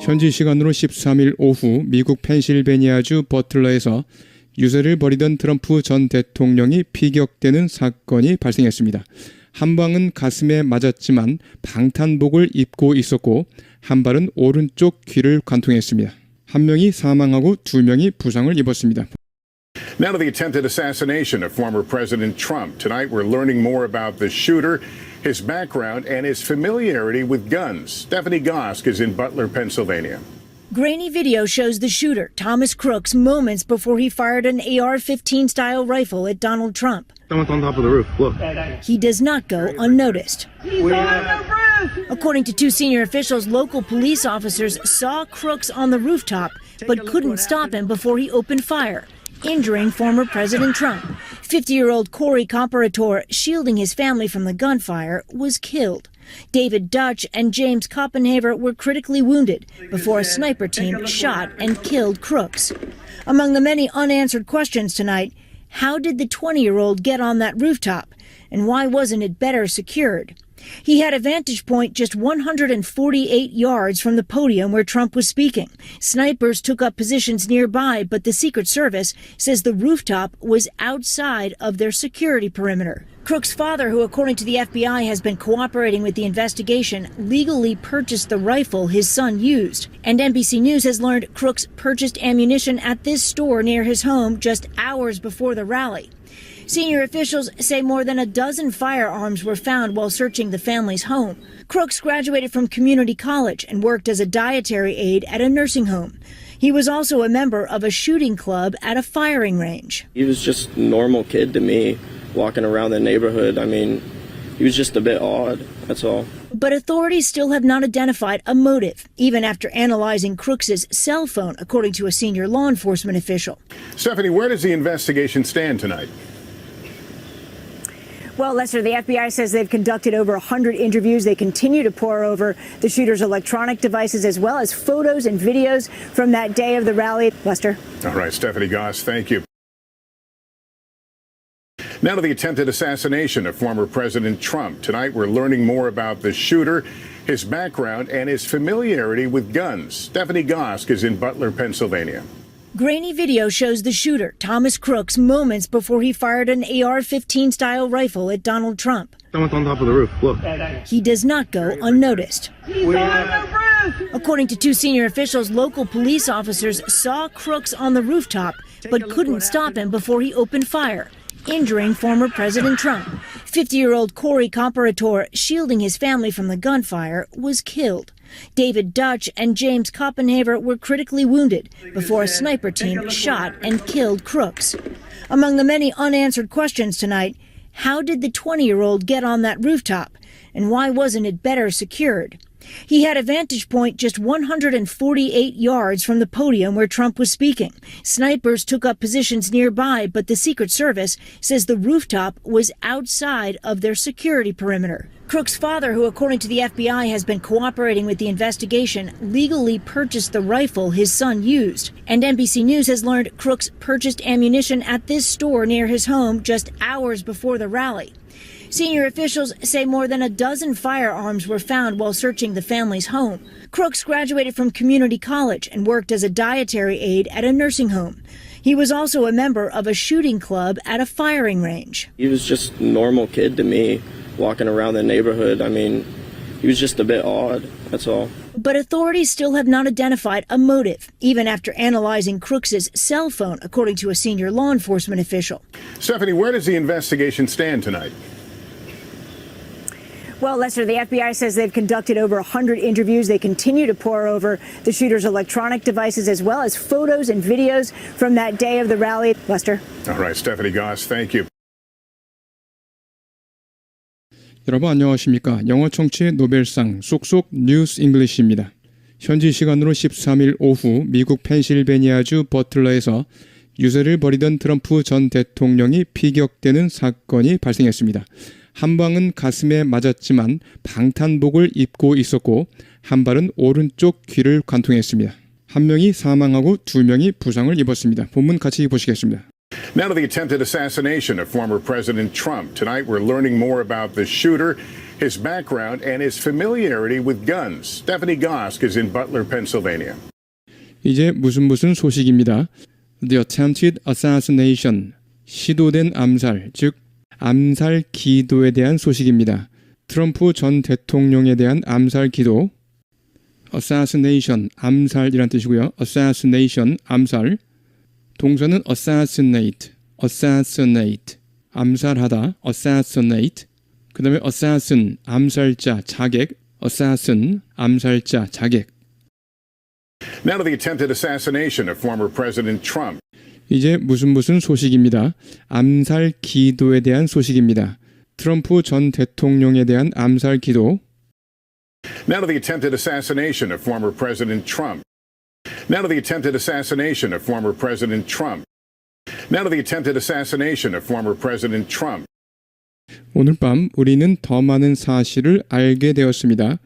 현지 시간으로 13일 오후 미국 펜실베니아주 버틀러에서 유세를 벌이던 트럼프 전 대통령이 피격되는 사건이 발생했습니다. 한 방은 가슴에 맞았지만 방탄복을 입고 있었고 한 발은 오른쪽 귀를 관통했습니다. 한 명이 사망하고 두 명이 부상을 입었습니다. Now to the attempted assassination of former President Trump. Tonight we're learning more about the shooter, his background, and his familiarity with guns. Stephanie Gosk is in Butler, Pennsylvania. Grainy video shows the shooter, Thomas Crooks, moments before he fired an AR-15 style rifle at Donald Trump. Someone's on top of the roof. Look. He does not go unnoticed. He's on the roof! According to two senior officials, local police officers saw Crooks on the rooftop but couldn't stop him before he opened fire, injuring former President Trump. 50-year-old Corey Comparator, shielding his family from the gunfire, was killed. David Dutch and James Koppenhaver were critically wounded before a sniper team shot and killed Crooks. Among the many unanswered questions tonight, how did the 20-year-old get on that rooftop, and why wasn't it better secured? He had a vantage point just 148 yards from the podium where Trump was speaking. Snipers took up positions nearby, but the Secret Service says the rooftop was outside of their security perimeter. Crooks' father, who according to the FBI has been cooperating with the investigation, legally purchased the rifle his son used. And NBC News has learned Crooks purchased ammunition at this store near his home just hours before the rally. Senior officials say more than a dozen firearms were found while searching the family's home. Crooks graduated from community college and worked as a dietary aide at a nursing home. He was also a member of a shooting club at a firing range. He was just a normal kid to me, walking around the neighborhood. I mean, he was just a bit odd, that's all. But authorities still have not identified a motive, even after analyzing Crooks's cell phone, according to a senior law enforcement official. Stephanie, where does the investigation stand tonight? Well, Lester, the FBI says they've conducted over 100 interviews. They continue to pore over the shooter's electronic devices as well as photos and videos from that day of the rally. Lester? All right, Stephanie Goss, thank you. Now to the attempted assassination of former President Trump. Tonight we're learning more about the shooter, his background, and his familiarity with guns. Stephanie Gosk is in Butler, Pennsylvania. Grainy video shows the shooter, Thomas Crooks, moments before he fired an AR-15 style rifle at Donald Trump. Someone's on top of the roof. Look. He does not go unnoticed. He's on the roof! According to two senior officials, local police officers saw Crooks on the rooftop but couldn't stop him before he opened fire, injuring former President Trump. 50-year-old Corey Comparator, shielding his family from the gunfire, was killed. David Dutch and James Koppenhaver were critically wounded before a sniper team shot and killed Crooks. Among the many unanswered questions tonight, how did the 20-year-old get on that rooftop, and why wasn't it better secured? He had a vantage point just 148 yards from the podium where Trump was speaking. Snipers took up positions nearby, but the Secret Service says the rooftop was outside of their security perimeter. Crooks' father, who according to the FBI has been cooperating with the investigation, legally purchased the rifle his son used. And NBC News has learned Crooks purchased ammunition at this store near his home just hours before the rally. Senior officials say more than a dozen firearms were found while searching the family's home. Crooks graduated from community college and worked as a dietary aide at a nursing home. He was also a member of a shooting club at a firing range. He was just a normal kid to me, walking around the neighborhood. I mean, he was just a bit odd, that's all. But authorities still have not identified a motive, even after analyzing Crooks's cell phone, according to a senior law enforcement official. Stephanie, where does the investigation stand tonight? Well, Lester, the FBI says they've conducted over 100 interviews. They continue to pore over the shooter's electronic devices as well as photos and videos from that day of the rally. Lester? All right, Stephanie Goss, thank you. 여러분 안녕하십니까? 영어 청취의 노벨상 쏙쏙 뉴스 잉글리시입니다. 현지 시간으로 13일 오후 미국 펜실베니아주 버틀러에서 유세를 벌이던 트럼프 전 대통령이 피격되는 사건이 발생했습니다. 한 방은 가슴에 맞았지만 방탄복을 입고 있었고 한 발은 오른쪽 귀를 관통했습니다. 한 명이 사망하고 두 명이 부상을 입었습니다. 본문 같이 보시겠습니다. Now to the attempted assassination of former President Trump. Tonight we're learning more about the shooter, his background, and his familiarity with guns. Stephanie Gosk is in Butler, Pennsylvania. 이제 무슨 소식입니다. The attempted assassination, 시도된 암살, 즉 암살 기도에 대한 소식입니다. 트럼프 전 대통령에 대한 암살 기도, assassination, 암살이란 뜻이고요. assassination, 암살, 동사는 assassinate, 암살하다, assassinate, 그 다음에 assassin, 암살자, 자객, assassin, 암살자, 자객. Now to the attempted assassination of former President Trump. 이제 무슨 소식입니다. 암살 기도에 대한 소식입니다. 트럼프 전 대통령에 대한 암살 기도. Now to the attempted assassination of former President Trump. Now to the attempted assassination of former President Trump. Now to the attempted assassination of former President Trump. 오늘 밤 우리는 더 많은 사실을 알게 되었습니다.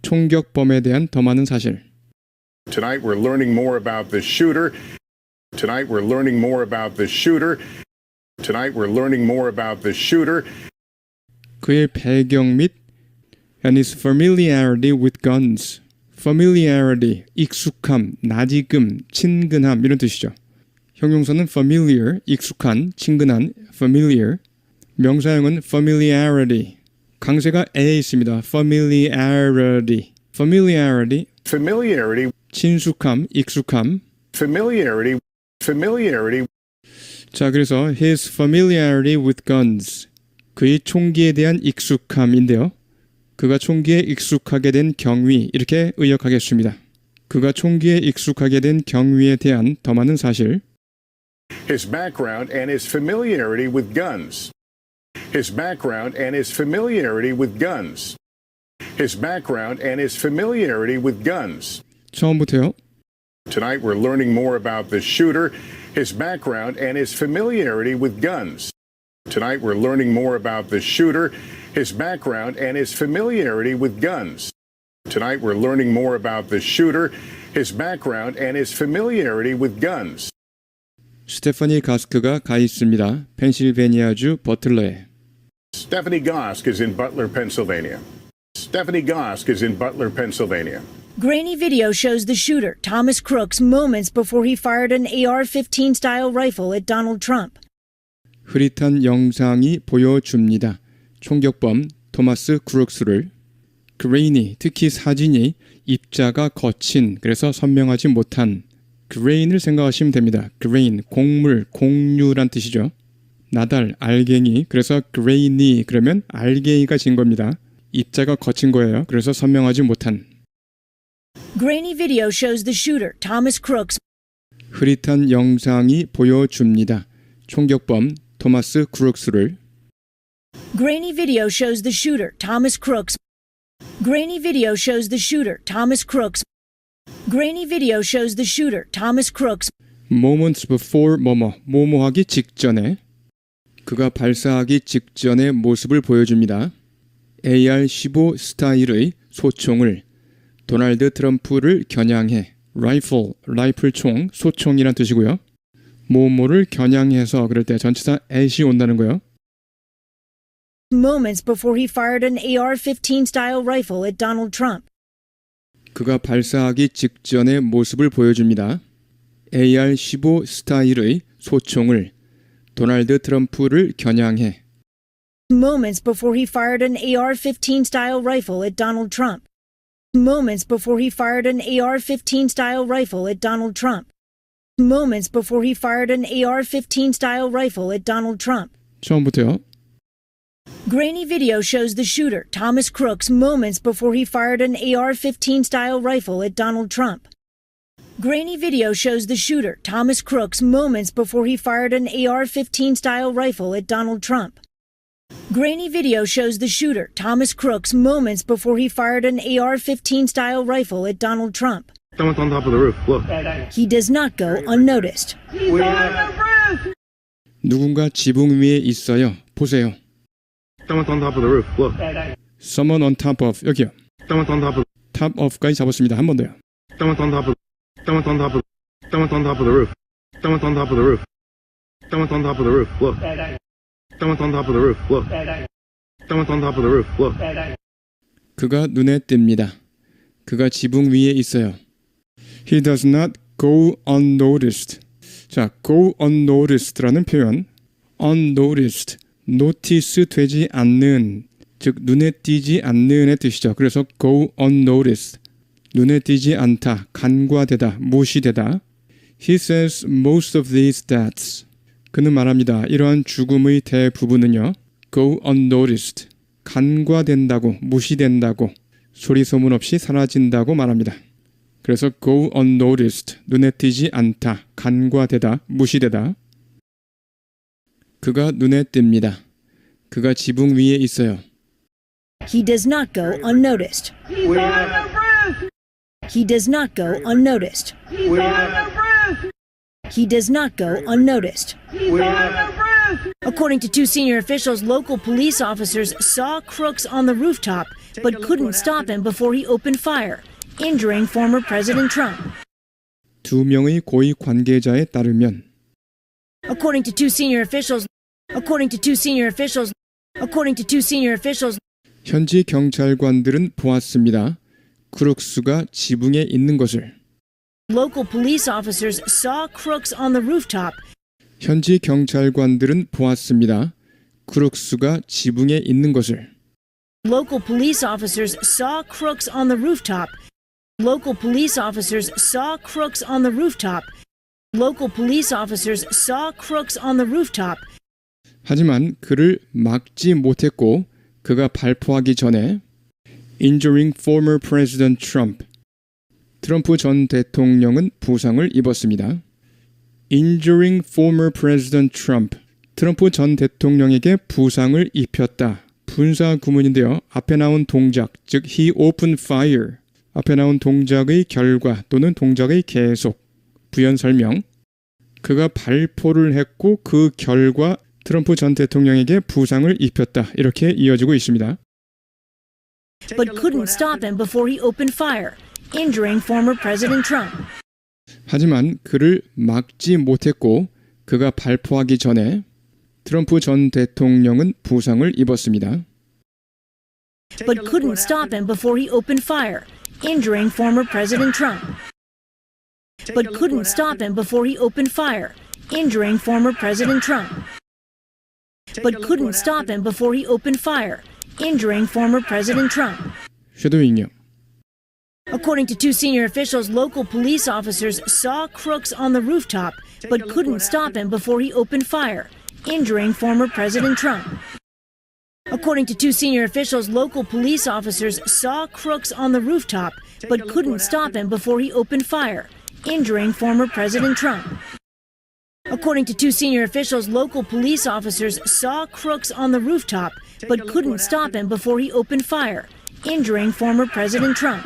총격범에 대한 더 많은 사실. Tonight we're learning more about the shooter. Tonight we're learning more about the shooter. Tonight we're learning more about the shooter. 그의 배경 및 and his familiarity with guns. familiarity, 익숙함, 낯익음, 친근함 이런 뜻이죠. 형용사는 familiar, 익숙한, 친근한, familiar. 명사형은 familiarity. 강세가 A에 있습니다. familiarity. familiarity. Familiarity. 친숙함, 익숙함. Familiarity. Familiarity. 자, 그래서 his familiarity with guns. 그의 총기에 대한 익숙함인데요. 그가 총기에 익숙하게 된 경위 이렇게 의역하겠습니다. 그가 총기에 익숙하게 된 경위에 대한 더 많은 사실. His background and his familiarity with guns. His background and his familiarity with guns. His background and his familiarity with guns. 처음부터요. Tonight we're learning more about the shooter, his background, and his familiarity with guns. Tonight we're learning more about the shooter, his background, and his familiarity with guns. Tonight we're learning more about the shooter, his background, and his familiarity with guns. 스테파니 가스크가 가 있습니다. 펜실베니아주 버틀러에. Stephanie Gosk is in Butler, Pennsylvania. Stephanie Gosk is in Butler, Pennsylvania. Grainy video shows the shooter, Thomas Crooks, moments before he fired an AR-15 style rifle at Donald Trump. 흐릿한 영상이 보여줍니다. 총격범 토마스 크룩스를. 그레인이 특히 사진이 입자가 거친 그래서 선명하지 못한 그레인을 생각하시면 됩니다. 그레인, 곡물, 곡류란 뜻이죠. 나달, 알갱이 그래서 그레인이 그러면 알갱이가 진 겁니다. 입자가 거친 거예요. 그래서 선명하지 못한. Grainy video shows the shooter, Thomas Crooks. 흐릿한 영상이 보여줍니다. 총격범 토마스 크룩스를. Grainy video shows the shooter, Thomas Crooks. Grainy video shows the shooter, Thomas Crooks. Grainy video shows the shooter, Thomas Crooks. Moments before 뭐뭐하기 직전에 그가 발사하기 직전의 모습을 보여줍니다. AR-15 스타일의 소총을 도널드 트럼프를 겨냥해 라이플총, 소총이란 뜻이고요. 뭐뭐를 겨냥해서 그럴 때 전치사 at이 온다는 거예요. Moments before he fired an AR-15 style rifle at Donald Trump. 그가 발사하기 직전의 모습을 보여줍니다. AR-15 스타일의 소총을 도널드 트럼프를 겨냥해 Moments before he fired an AR-15 style rifle at Donald Trump. Moments before he fired an AR-15 style rifle at Donald Trump. Moments before he fired an AR-15 style rifle at Donald Trump. 처음부터요. Grainy video shows the shooter, Thomas Crooks, moments before he fired an AR-15 style rifle at Donald Trump. Grainy video shows the shooter, Thomas Crooks, moments before he fired an AR-15 style rifle at Donald Trump. Grainy video shows the shooter, Thomas Crooks, moments before he fired an AR-15 style rifle at Donald Trump. Someone's on top of the roof. Look. He does not go unnoticed. He's on the roof! 누군가 지붕 위에 있어요. 보세요. Someone's on top of the roof. Look. Someone on top of 여기요. Someone's on top of. top of까지 잡았습니다. 한 번 더요. Someone's on top of. Someone's on top of. Someone's on top of the roof. Someone's on top of the roof. Someone's on top of the roof. Look. Someone's on top of the roof. Look. Someone's on top of the roof. Look. 그가 눈에 띕니다. 그가 지붕 위에 있어요. He does not go unnoticed. 자, go unnoticed라는 표현, unnoticed, notice 되지 않는, 즉 눈에 띄지 않는의 뜻이죠. 그래서 go unnoticed, 눈에 띄지 않다, 간과되다, 무시되다. He says most of these deaths. 그는 말합니다. 이러한 죽음의 대부분은요, go unnoticed, 간과된다고, 무시된다고, 소리 소문 없이 사라진다고 말합니다. 그래서 go unnoticed, 눈에 띄지 않다, 간과되다, 무시되다. 그가 눈에 띕니다. 그가 지붕 위에 있어요. He does not go unnoticed. He's on the roof. He does not go unnoticed. He's on the roof. He does not go unnoticed. He's on the roof. According to two senior officials, local police officers saw Crooks on the rooftop but couldn't stop him before he opened fire, injuring former President Trump. 두 명의 고위 관계자에 따르면 According to two senior officials, 현지 경찰관들은 보았습니다. 크룩스가 지붕에 있는 것을. local police officers saw Crooks on the rooftop 현지 경찰관들은 보았습니다. 크룩스가 지붕에 있는 것을. Local police officers saw Crooks on the rooftop. Local police officers saw Crooks on the rooftop. Local police officers saw Crooks on the rooftop. 하지만 그를 막지 못했고 그가 발포하기 전에 injuring former President Trump. 트럼프 전 대통령은 부상을 입었습니다. injuring former President Trump. 트럼프 전 대통령에게 부상을 입혔다. 분사 구문인데요. 앞에 나온 동작, 즉 he opened fire. 앞에 나온 동작의 결과 또는 동작의 계속. 부연 설명. 그가 발포를 했고 그 결과 트럼프 전 대통령에게 부상을 입혔다. 이렇게 이어지고 있습니다. But couldn't stop him before he opened fire, injuring former President Trump. 하지만 그를 막지 못했고 그가 발포하기 전에 트럼프 전 대통령은 부상을 입었습니다. But couldn't stop him before he opened fire, injuring former President Trump. But couldn't stop him before he opened fire, injuring former President Trump. But couldn't stop him before he opened fire, injuring former President Trump. 쉐도잉요. According to two senior officials, local police officers saw Crooks on the rooftop but couldn't stop him before he opened fire, injuring former President Trump. According to two senior officials, local police officers saw Crooks on the rooftop but couldn't stop him before he opened fire, injuring former President Trump. According to two senior officials, local police officers saw Crooks on the rooftop but couldn't stop him before he opened fire, injuring former President Trump.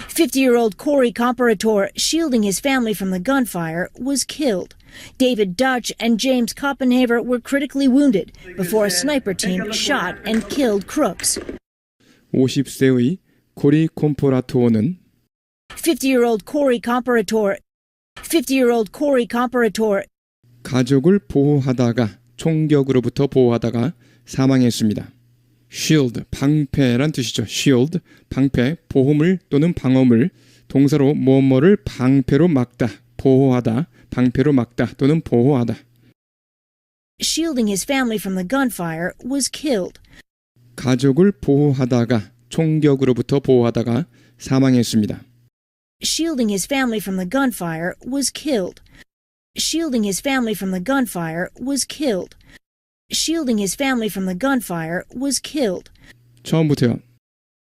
50-year-old Corey Comparator, shielding his family from the gunfire, was killed. David Dutch and James Koppenhaver were critically wounded before a sniper team shot and killed Crooks. 50세의 코리 콤포라토어는 50-year-old Corey Comparator 가족을 보호하다가 총격으로부터 보호하다가 사망했습니다. shield, 방패란 뜻이죠. shield, 방패, 보호물 또는 방어물, 동사로 뭐뭐를 방패로 막다, 보호하다, 방패로 막다 또는 보호하다. shielding his family from the gunfire was killed. 가족을 보호하다가 총격으로부터 보호하다가 사망했습니다. Shielding his family from the gunfire was killed. Shielding his family from the gunfire was killed. Shielding his family from the gunfire was killed. 처음부터요.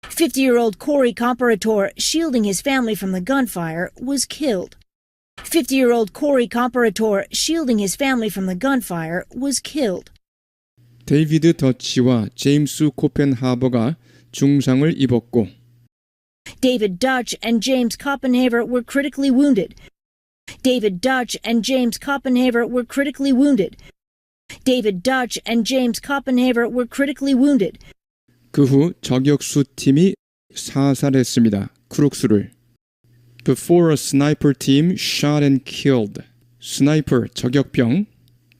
50-year-old Corey Comparator, shielding his family from the gunfire, was killed. 50-year-old Corey Comparator, shielding his family from the gunfire, was killed. 데이비드 더치와 제임스 코펜하버가 중상을 입었고 David Dutch and James Koppenhaver were critically wounded. David Dutch and James Koppenhaver were critically wounded. David Dutch and James Koppenhaver were critically wounded. 그 후 저격수 팀이 사살했습니다. 크룩스를. Before a sniper team shot and killed. 스나이퍼, 저격병.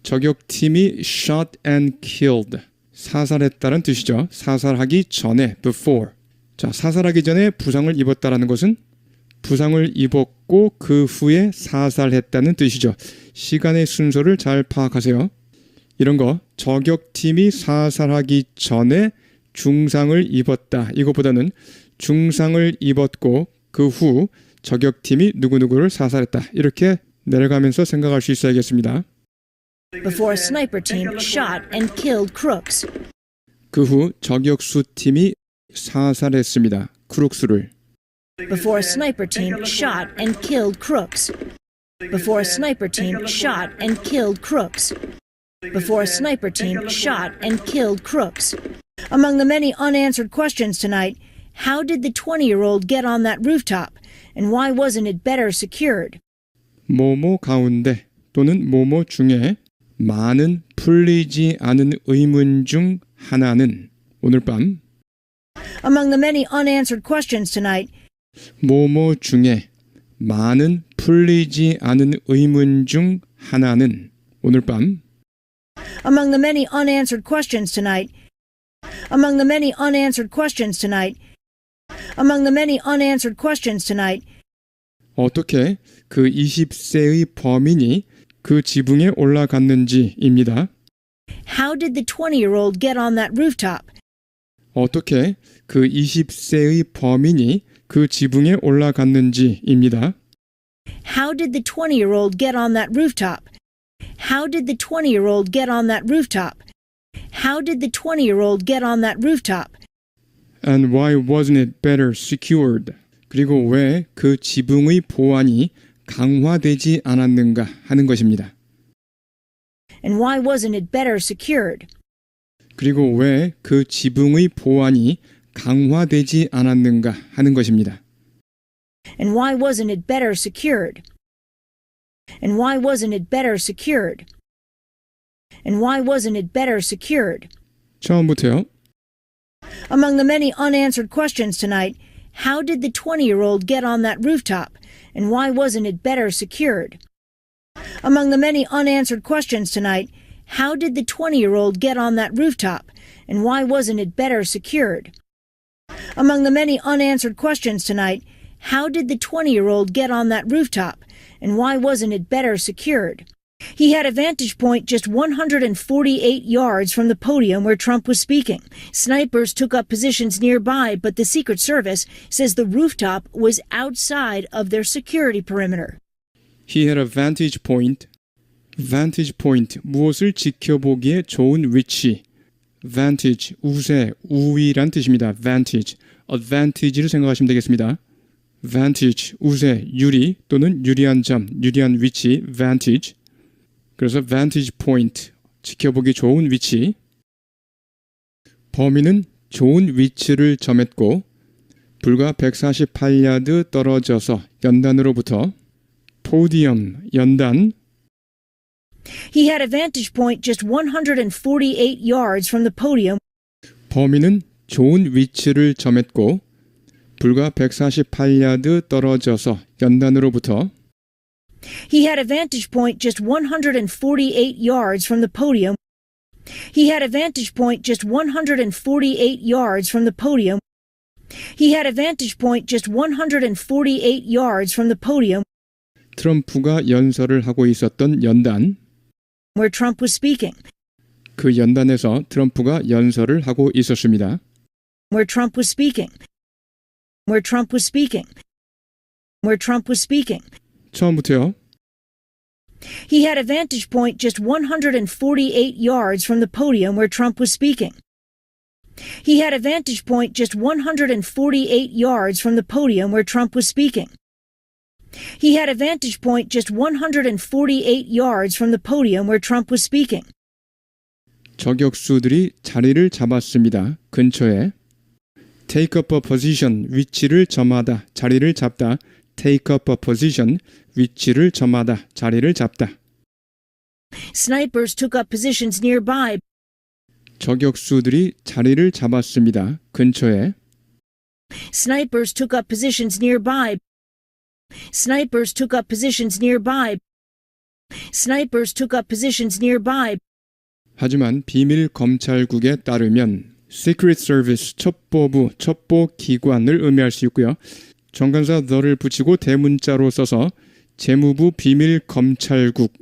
저격팀이 shot and killed. 사살했다는 뜻이죠. 사살하기 전에, before. 자, 사살하기 전에 부상을 입었다라는 것은 부상을 입었고 그 후에 사살했다는 뜻이죠. 시간의 순서를 잘 파악하세요. 이런 거 저격팀이 사살하기 전에 중상을 입었다. 이것보다는 중상을 입었고 그 후 저격팀이 누구누구를 사살했다. 이렇게 내려가면서 생각할 수 있어야겠습니다. before a sniper team shot and killed Crooks. 그 후 저격수 팀이 사살했습니다. 크룩스를. Before a sniper team shot and killed Crooks. Before a sniper team shot and killed Crooks. Before a sniper team shot and killed Crooks. Among the many unanswered questions tonight, how did the 20-year-old get on that rooftop? And why wasn't it better secured? 뭐뭐 가운데 또는 뭐뭐 중에 많은 풀리지 않은 의문 중 하나는 오늘 밤 Among the many unanswered questions tonight, 뭐뭐 중에 많은 풀리지 않은 의문 중 하나는 오늘 밤 among the many unanswered questions tonight, among the many unanswered questions tonight, among the many unanswered questions tonight, 어떻게 그 20세의 범인이 그 지붕에 올라갔는지입니다. how did the 20-year-old get on that rooftop? 어떻게 그 20세의 범인이 그 지붕에 올라갔는지입니다. How did the 20-year-old get on that rooftop? How did the 20-year-old get on that rooftop? How did the 20-year-old get on that rooftop? And why wasn't it better secured? 그리고 왜 그 지붕의 보안이 강화되지 않았는가 하는 것입니다. And why wasn't it better secured? 그리고 왜 그 지붕의 보안이 강화되지 않았는가 하는 것입니다. And why wasn't it better secured? And why wasn't it better secured? And why wasn't it better secured? 처음부터요. Among the many unanswered questions tonight, how did the 20-year-old get on that rooftop? And why wasn't it better secured? Among the many unanswered questions tonight, how did the 20-year-old get on that rooftop? And why wasn't it better secured? Among the many unanswered questions tonight, how did the 20-year-old get on that rooftop? And why wasn't it better secured? He had a vantage point just 148 yards from the podium where Trump was speaking. Snipers took up positions nearby, but the Secret Service says the rooftop was outside of their security perimeter. He had a vantage point. vantage point, 무엇을 지켜보기에 좋은 위치. vantage, 우세, 우위란 뜻입니다. vantage, advantage를 생각하시면 되겠습니다. vantage, 우세, 유리 또는 유리한 점, 유리한 위치, vantage. 그래서 vantage point, 지켜보기 좋은 위치. 범인은 좋은 위치를 점했고 불과 148야드 떨어져서 연단으로부터 포디엄, 연단. He had a vantage point just 148 yards from the podium. 범인은 좋은 위치를 점했고 불과 148야드 떨어져서 연단으로부터 He had a vantage point just 148 yards from the podium. He had a vantage point just 148 yards from the podium. He had a vantage point just 148 yards from the podium 트럼프가 연설을 하고 있었던 연단. where Trump was speaking. 그 연단에서 트럼프가 연설을 하고 있었습니다. Where Trump was speaking. Where Trump was speaking. Where Trump was speaking. 처음부터요. He had a vantage point just 148 yards from the podium where Trump was speaking. He had a vantage point just 148 yards from the podium where Trump was speaking. He had a vantage point just 148 yards from the podium where Trump was speaking. 저격수들이 자리를 잡았습니다. 근처에. Take up a position, 위치를 점하다, 자리를 잡다. Take up a position, 위치를 점하다, 자리를 잡다. Snipers took up positions nearby. 저격수들이 자리를 잡았습니다. 근처에. Snipers took up positions nearby. Snipers took up positions nearby. Snipers took up positions nearby. 하지만 비밀 검찰국에 따르면 Secret Service, 첩보부, 첩보기관을 의미할 수 있고요. 정관사 the를 붙이고 대문자로 써서 재무부 비밀검찰국,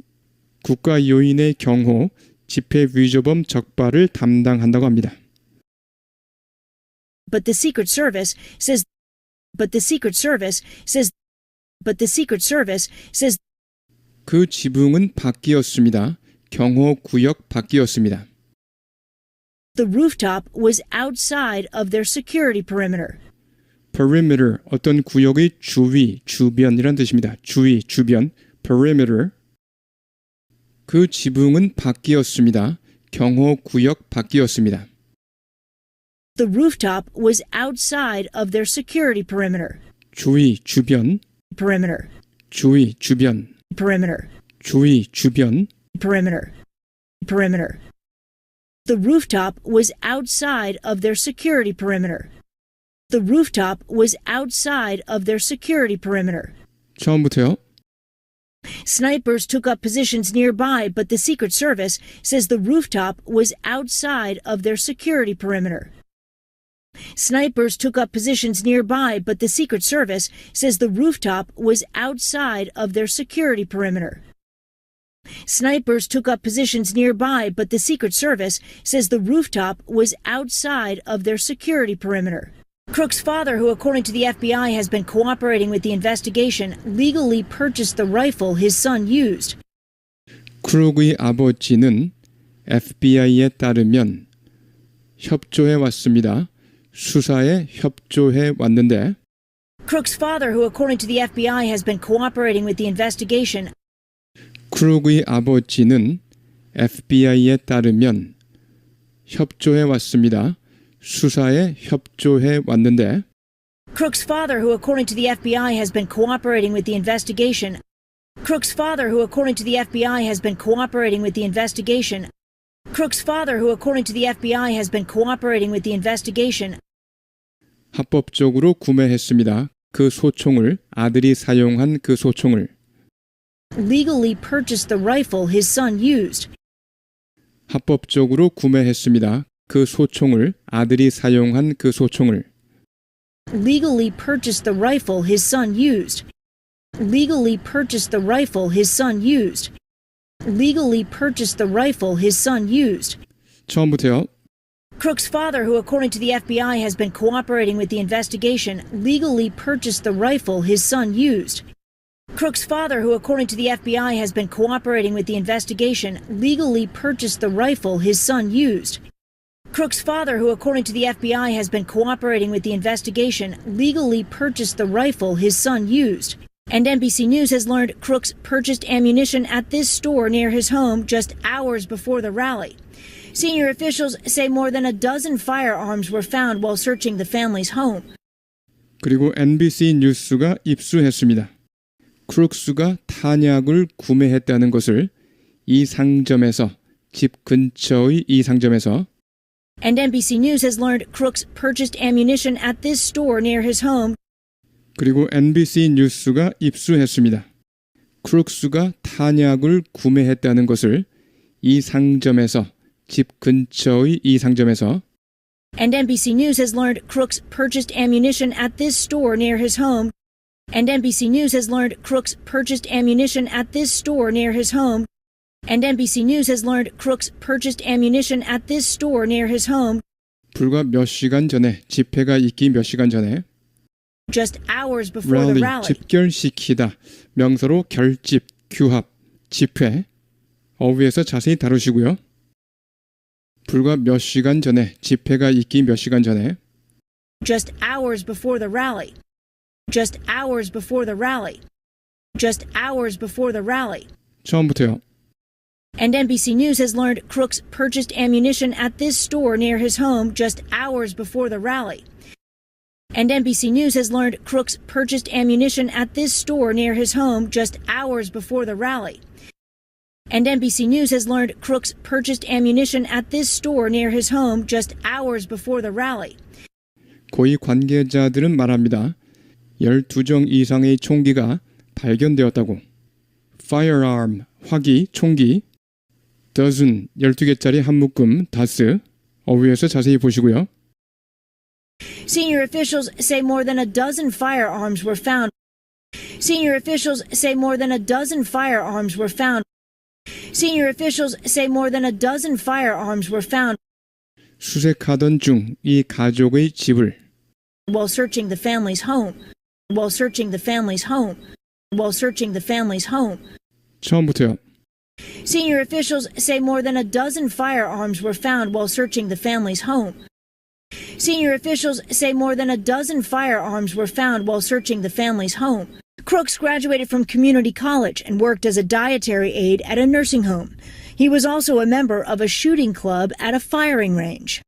국가요인의 경호, 집회위조범 적발을 담당한다고 합니다. But the Secret Service says 그 지붕은 밖이었습니다. 경호구역 밖이었습니다. the rooftop was outside of their security perimeter. perimeter, 어떤 구역의 주위, 주변이란 뜻입니다. 주위, 주변, perimeter. 그 지붕은 밖이었습니다. 경호구역 밖이었습니다. The rooftop was outside of their security perimeter. 주위, 주변, Perimeter. 주위, 주변, Perimeter. 주위, 주변. Perimeter. Perimeter. The rooftop was outside of their security perimeter. The rooftop was outside of their security perimeter. 처음부터요. Snipers took up positions nearby, but the Secret Service says the rooftop was outside of their security perimeter. Snipers took up positions nearby, but the Secret Service says the rooftop was outside of their security perimeter. Snipers took up positions nearby, but the Secret Service says the rooftop was outside of their security perimeter. Crook's father, who according to the FBI has been cooperating with the investigation, legally purchased the rifle his son used. 크룩의 아버지는 FBI에 따르면 협조해 왔습니다. 수사에 협조해 왔는데 Crook's father, who according to the FBI has been cooperating with the investigation, 크룩의 아버지는 FBI에 따르면 협조해 왔습니다. 수사에 협조해 왔는데 Crook's father, who according to the FBI has been cooperating with the investigation, Crook's father, who according to the FBI has been cooperating with the investigation, Crook's father, who according to the FBI has been cooperating with the investigation, 합법적으로 구매했습니다. 그 소총을 아들이 사용한 그 소총을 legally purchased the rifle his son used. 합법적으로 구매했습니다. 그 소총을 아들이 사용한 그 소총을 Legally purchased the rifle his son used. Legally purchased the rifle his son used. Legally purchased the rifle his son used. 처음부터요. Crook's father, who according to the FBI has been cooperating with the investigation, legally purchased the rifle his son used. Crook's father, who according to the FBI has been cooperating with the investigation, legally purchased the rifle his son used. Crook's father, who according to the FBI has been cooperating with the investigation, legally purchased the rifle his son used. And NBC News has learned Crooks purchased ammunition at this store near his home just hours before the rally. Senior officials say more than a dozen firearms were found while searching the family's home. 그리고 NBC 뉴스가 입수했습니다. 크룩스가 탄약을 구매했다는 것을 이 상점에서 집 근처의 이 상점에서 And NBC News has learned Crooks purchased ammunition at this store near his home. 그리고 NBC 뉴스가 입수했습니다. 크룩스가 탄약을 구매했다는 것을 이 상점에서 집 근처의 이 상점에서 And NBC News has learned Crooks purchased ammunition at this store near his home. And NBC News has learned Crooks purchased ammunition at this store near his home. And NBC News has learned Crooks purchased ammunition at this store near his home. 불과 몇 시간 전에 집회가 있기 몇 시간 전에 Just hours before the rally, rally. 집결시키다, 명사로 결집, 규합, 집회, 어휘에서 자세히 다루시고요. 불과 몇 시간 전에 집회가 있기 몇 시간 전에 Just hours before the rally. Just hours before the rally. Just hours before the rally. 처음부터요. And NBC News has learned Crooks purchased ammunition at this store near his home just hours before the rally. And NBC News has learned Crooks purchased ammunition at this store near his home just hours before the rally. And NBC News has learned Crooks purchased ammunition at this store near his home just hours before the rally. 고위 관계자들은 말합니다. 12정 이상의 총기가 발견되었다고. Firearm, 화기, 총기. dozen, 12개짜리 한 묶음, 다스. 어휘에서 자세히 보시고요. Senior officials say more than a dozen firearms were found. Senior officials say more than a dozen firearms were found. Senior officials say more than a dozen firearms were found 수색하던 중 이 가족의 집을 while searching the family's home. While searching the family's home. While searching the family's home. 처음부터요. Senior officials say more than a dozen firearms were found while searching the family's home. Senior officials say more than a dozen firearms were found while searching the family's home. Crooks graduated from community college and worked as a dietary aide at a nursing home. He was also a member of a shooting club at a firing range.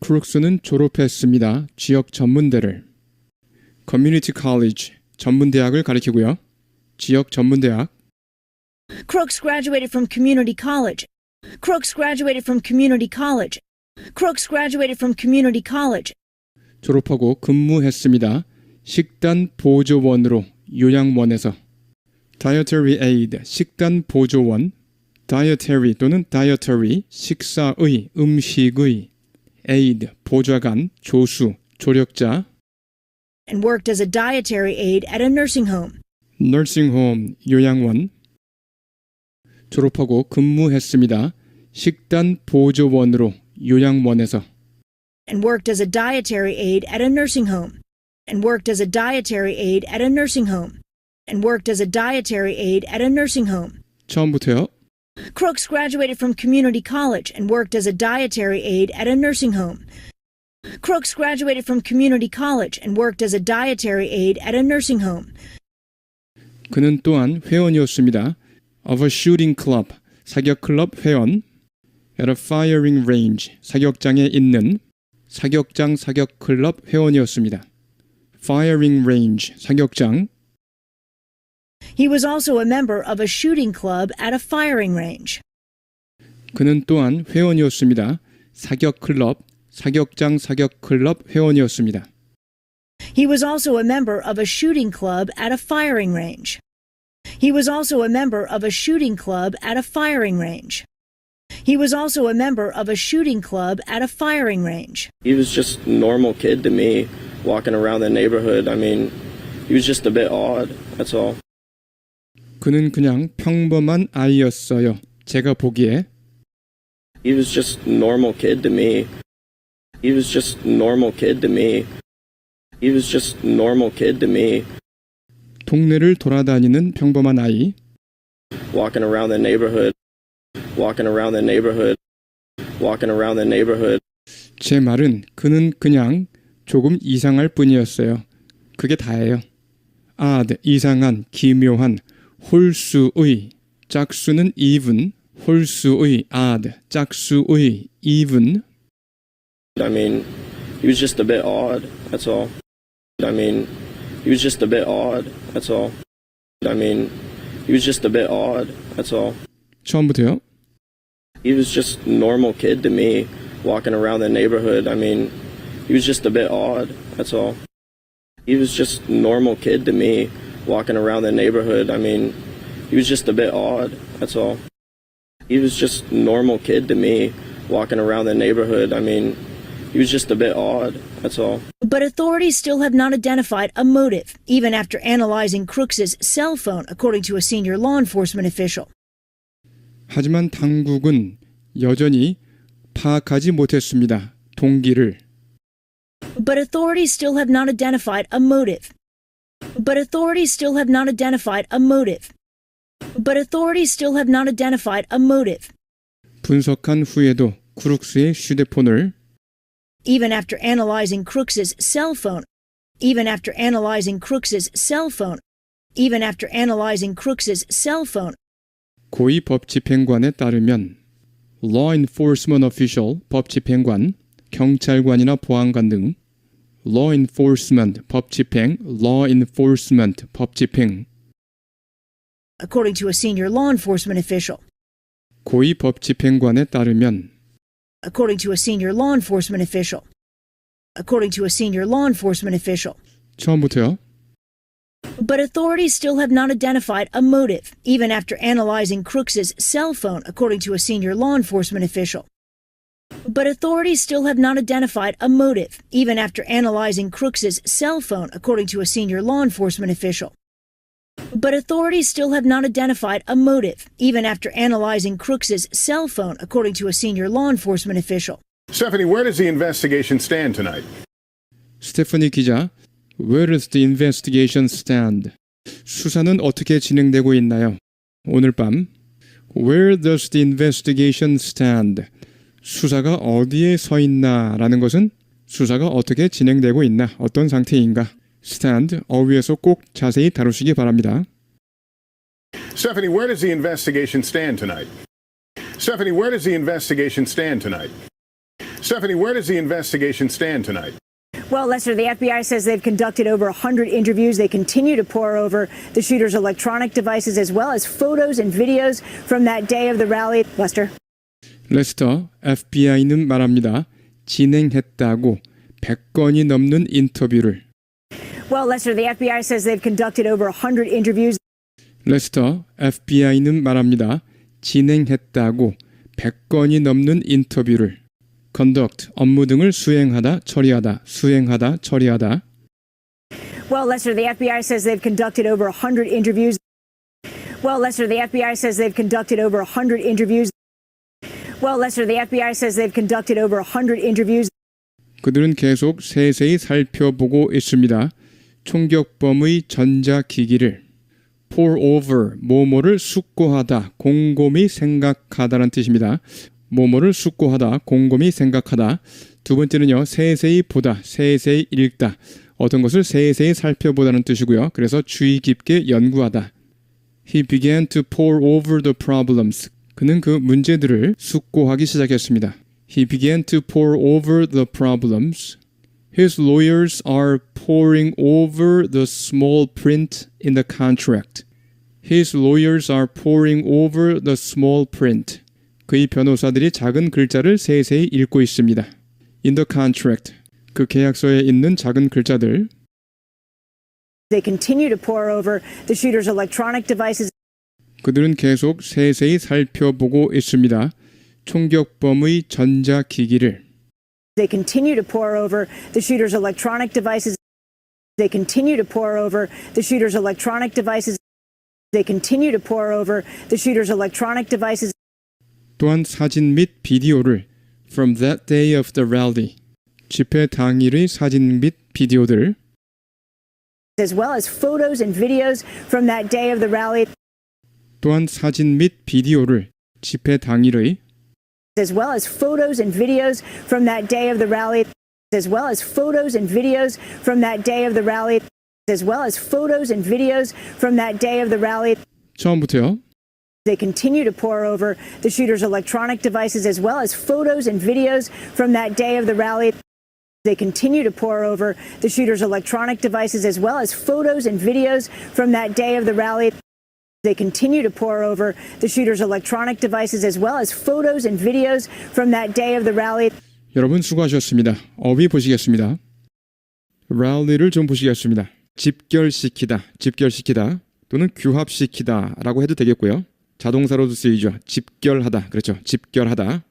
크룩스는 졸업했습니다. 지역 전문대를. 커뮤니티 컬리지, 전문대학을 가리키고요. 지역 전문대학. Crooks graduated from community college. Crooks graduated from community college. Crooks graduated from community college. 졸업하고 근무했습니다. 식단 보조원으로 요양원에서. dietary aid, 식단 보조원. dietary 또는 dietary, 식사의, 음식의. aid, 보좌관, 조수, 조력자. And worked as a dietary aide at a nursing home. nursing home, 요양원. 졸업하고 근무했습니다. 식단 보조원으로 요양원에서. And worked as a dietary aide at a nursing home. And worked as a dietary aide at a nursing home. And worked as a dietary aide at a nursing home. 처음부터요. Crooks graduated from community college and worked as a dietary aide at a nursing home. Crooks graduated from community college and worked as a dietary aide at a nursing home. 그는 또한 회원이었습니다. of a shooting club, 사격 클럽 회원. at a firing range, 사격장에 있는 사격장 사격 클럽 회원이었습니다. firing range, 사격장. He was also a member of a shooting club at a firing range. 그는 또한 회원이었습니다. 사격 클럽, 사격장 사격 클럽 회원이었습니다. He was also a member of a shooting club at a firing range. He was also a member of a shooting club at a firing range. He was also a member of a shooting club at a firing range. He was just a normal kid to me, walking around the neighborhood. I mean, he was just a bit odd, that's all. 그는 그냥 평범한 아이였어요. 제가 보기에. He was just a normal kid to me. He was just a normal kid to me. He was just a normal kid to me. 동네를 돌아다니는 평범한 아이. Walking around the neighborhood. Walking around the neighborhood. Walking around the neighborhood. 제 말은 그는 그냥 조금 이상할 뿐이었어요. 그게 다예요. odd, 이상한, 기묘한, 홀수의, 짝수는 even, 홀수의 odd, 짝수의 even. I mean, he was just a bit odd, that's all. I mean, he was just a bit odd, that's all. I mean, he was just a bit odd, that's all. 처음부터요. He was just a normal kid to me, walking around the neighborhood. I mean, he was just a bit odd, that's all. He was just a normal kid to me, walking around the neighborhood. I mean, he was just a bit odd, that's all. He was just a normal kid to me, walking around the neighborhood. I mean, he was just a bit odd, that's all. But authorities still have not identified a motive, even after analyzing Crooks's cell phone, according to a senior law enforcement official. 하지만 당국은 여전히 파악하지 못했습니다. 동기를. But authorities still have not identified a motive. But authorities still have not identified a motive. But authorities still have not identified a motive. 분석한 후에도 크룩스의 휴대폰을 Even after analyzing Crooks's cell phone. Even after analyzing Crooks's cell phone. Even after analyzing Crooks's cell phone. 고위 법집행관에 따르면 law enforcement official, 법집행관, 경찰관이나 보안관 등 law enforcement, 법집행, law enforcement, 법집행 According to a senior law enforcement official. 고위 법집행관에 따르면 According to a senior law enforcement official. According to a senior law enforcement official. 처음부터요. But authorities still have not identified a motive, even after analyzing Crooks's cell phone, according to a senior law enforcement official. But authorities still have not identified a motive, even after analyzing Crooks's cell phone, according to a senior law enforcement official. But authorities still have not identified a motive, even after analyzing Crooks's cell phone, according to a senior law enforcement official. Stephanie, where does the investigation stand tonight? 스테퍼니 기자, Where does the investigation stand? 수사는 어떻게 진행되고 있나요? 오늘 밤 Where does the investigation stand? 수사가 어디에 서 있나라는 것은 수사가 어떻게 진행되고 있나, 어떤 상태인가. stand, 어휘에서 꼭 자세히 다루시기 바랍니다. Stephanie, where does the investigation stand tonight? Stephanie, where does the investigation stand tonight? Stephanie, where does the investigation stand tonight? Well, Lester, the FBI says they've conducted over 100 interviews. They continue to pore over the shooter's electronic devices as well as photos and videos from that day of the rally. Lester. 레스터, FBI는 말합니다. 진행했다고 100건이 넘는 인터뷰를. Well, Lester, the FBI says they've conducted over 100 interviews. 레스터, FBI는 말합니다. 진행했다고 100건이 넘는 인터뷰를. conduct, 업무 등을 수행하다, 처리하다, 수행하다, 처리하다. Well, Lester, the FBI says they've conducted over 100 interviews. Well, Lester, the FBI says they've conducted over 100 interviews. Well, Lester, the FBI says they've conducted over 100 interviews. 그들은 계속 세세히 살펴보고 있습니다. 총격범의 전자기기를. pour over, 뭐뭐를 숙고하다, 곰곰이 생각하다라는 뜻입니다. 뭐뭐를 숙고하다, 곰곰이 생각하다. 두 번째는요, 세세히 보다, 세세히 읽다. 어떤 것을 세세히 살펴보다는 뜻이고요. 그래서 주의 깊게 연구하다. He began to pore over the problems. 그는 그 문제들을 숙고하기 시작했습니다. He began to pore over the problems. His lawyers are poring over the small print in the contract. His lawyers are poring over the small print. 그의 변호사들이 작은 글자를 세세히 읽고 있습니다. In the contract. 그 계약서에 있는 작은 글자들. They continue to pore over the shooter's electronic devices. 그들은 계속 세세히 살펴보고 있습니다. 총격범의 전자기기를. They continue to pore over the shooter's electronic devices. They continue to pore over the shooter's electronic devices. They continue to pore over the shooter's electronic devices. 또한 사진 및 비디오를 from that day of the rally. 집회 당일의 사진 및 비디오들. As well as photos and videos from that day of the rally. 또한 사진 및 비디오를 집회 당일의 As well as photos and videos from that day of the rally. As well as photos and videos from that day of the rally. As well as photos and videos from that day of the rally. 처음부터요. They continue to pore over the shooter's electronic devices as well as photos and videos from that day of the rally. They continue to pore over the shooter's electronic devices as well as photos and videos from that day of the rally. They continue to pore over the shooter's electronic devices as well as photos and videos from that day of the rally. 여러분 수고하셨습니다. 어휘 보시겠습니다. 랠리를 좀 보시겠습니다. 집결시키다, 집결시키다 또는 규합시키다 라고 해도 되겠고요. 자동사로도 쓰이죠. 집결하다, 그렇죠. 집결하다.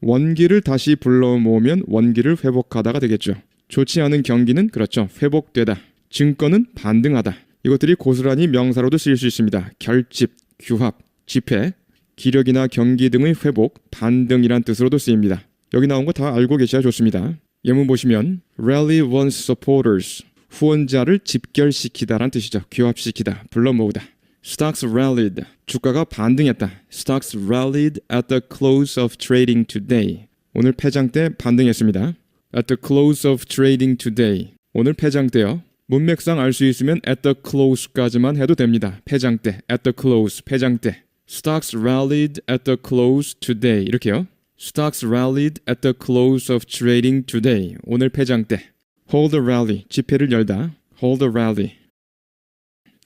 원기를 다시 불러 모으면 원기를 회복하다가 되겠죠. 좋지 않은 경기는 그렇죠. 회복되다. 증거는 반등하다. 이것들이 고스란히 명사로도 쓰일 수 있습니다. 결집, 규합, 집회, 기력이나 경기 등의 회복, 반등이란 뜻으로도 쓰입니다. 여기 나온 거 다 알고 계셔야 좋습니다. 예문 보시면 rally one's supporters, 후원자를 집결시키다란 뜻이죠. 규합시키다, 불러 모으다. Stocks rallied, 주가가 반등했다. Stocks rallied at the close of trading today. 오늘 폐장 때 반등했습니다. At the close of trading today. 오늘 폐장 때요. 문맥상 알 수 있으면 at the close까지만 해도 됩니다. 폐장 때, at the close, 폐장 때. Stocks rallied at the close today. 이렇게요. Stocks rallied at the close of trading today. 오늘 폐장 때. Hold a rally, 집회를 열다. Hold a rally.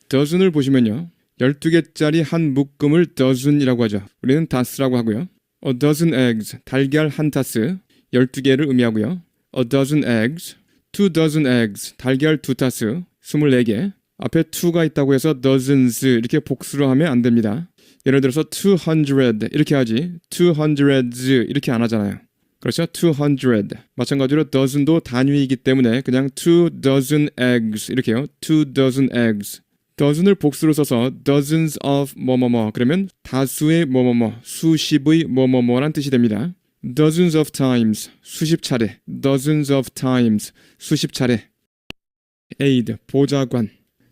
dozen을 보시면요. 12개짜리 한 묶음을 dozen이라고 하죠. 우리는 다스라고 하고요. A dozen eggs, 달걀 한 타스, 12개를 의미하고요. A dozen eggs, 2 dozen eggs, 달걀 두 타스, 24개. 앞에 2가 있다고 해서 dozens 이렇게 복수로 하면 안 됩니다. 예를 들어서 200 이렇게 하지 200s 이렇게 안 하잖아요. 그렇죠. 200. 마찬가지로 dozen도 단위이기 때문에 그냥 2 dozen eggs 이렇게요. 2 dozen eggs. dozen을 복수로 써서 dozens of 뭐뭐뭐 그러면 다수의 뭐뭐뭐, 수십의 뭐뭐뭐란 뜻이 됩니다. dozens of times, 수십 차례. dozens of times, 수십 차례. aide, 보좌관.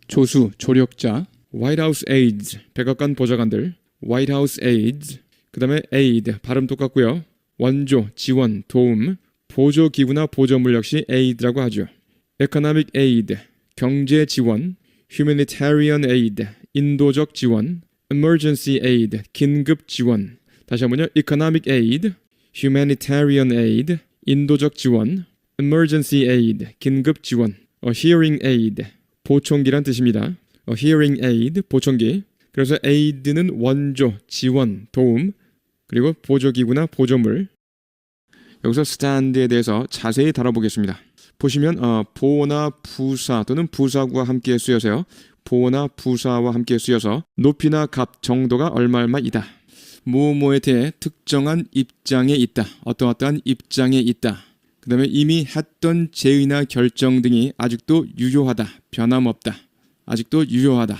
조수, 조력자. White House aides, 백악관 보좌관들. White House aides. 그 다음에 aid, 발음 똑같고요. 원조, 지원, 도움. 보조기구나 보조물 역시 aid라고 하죠. economic aid, 경제 지원. humanitarian aid, 인도적 지원. emergency aid, 긴급 지원. 다시 한번요. economic aid, humanitarian aid, 인도적 지원. emergency aid, 긴급 지원. hearing aid, 보청기란 뜻입니다. hearing aid, 보청기. 그래서 aid는 원조, 지원, 도움, 그리고 보조기구나 보조물. 여기서 stand에 대해서 자세히 다뤄보겠습니다. 보시면 보나 부사 또는 부사구와 함께 쓰여서요. 보나 부사와 함께 쓰여서 높이나 값, 정도가 얼마이다. 뭐뭐에 대해 특정한 입장에 있다. 어떠한 입장에 있다. 그 다음에 이미 했던 제의나 결정 등이 아직도 유효하다. 변함없다. 아직도 유효하다.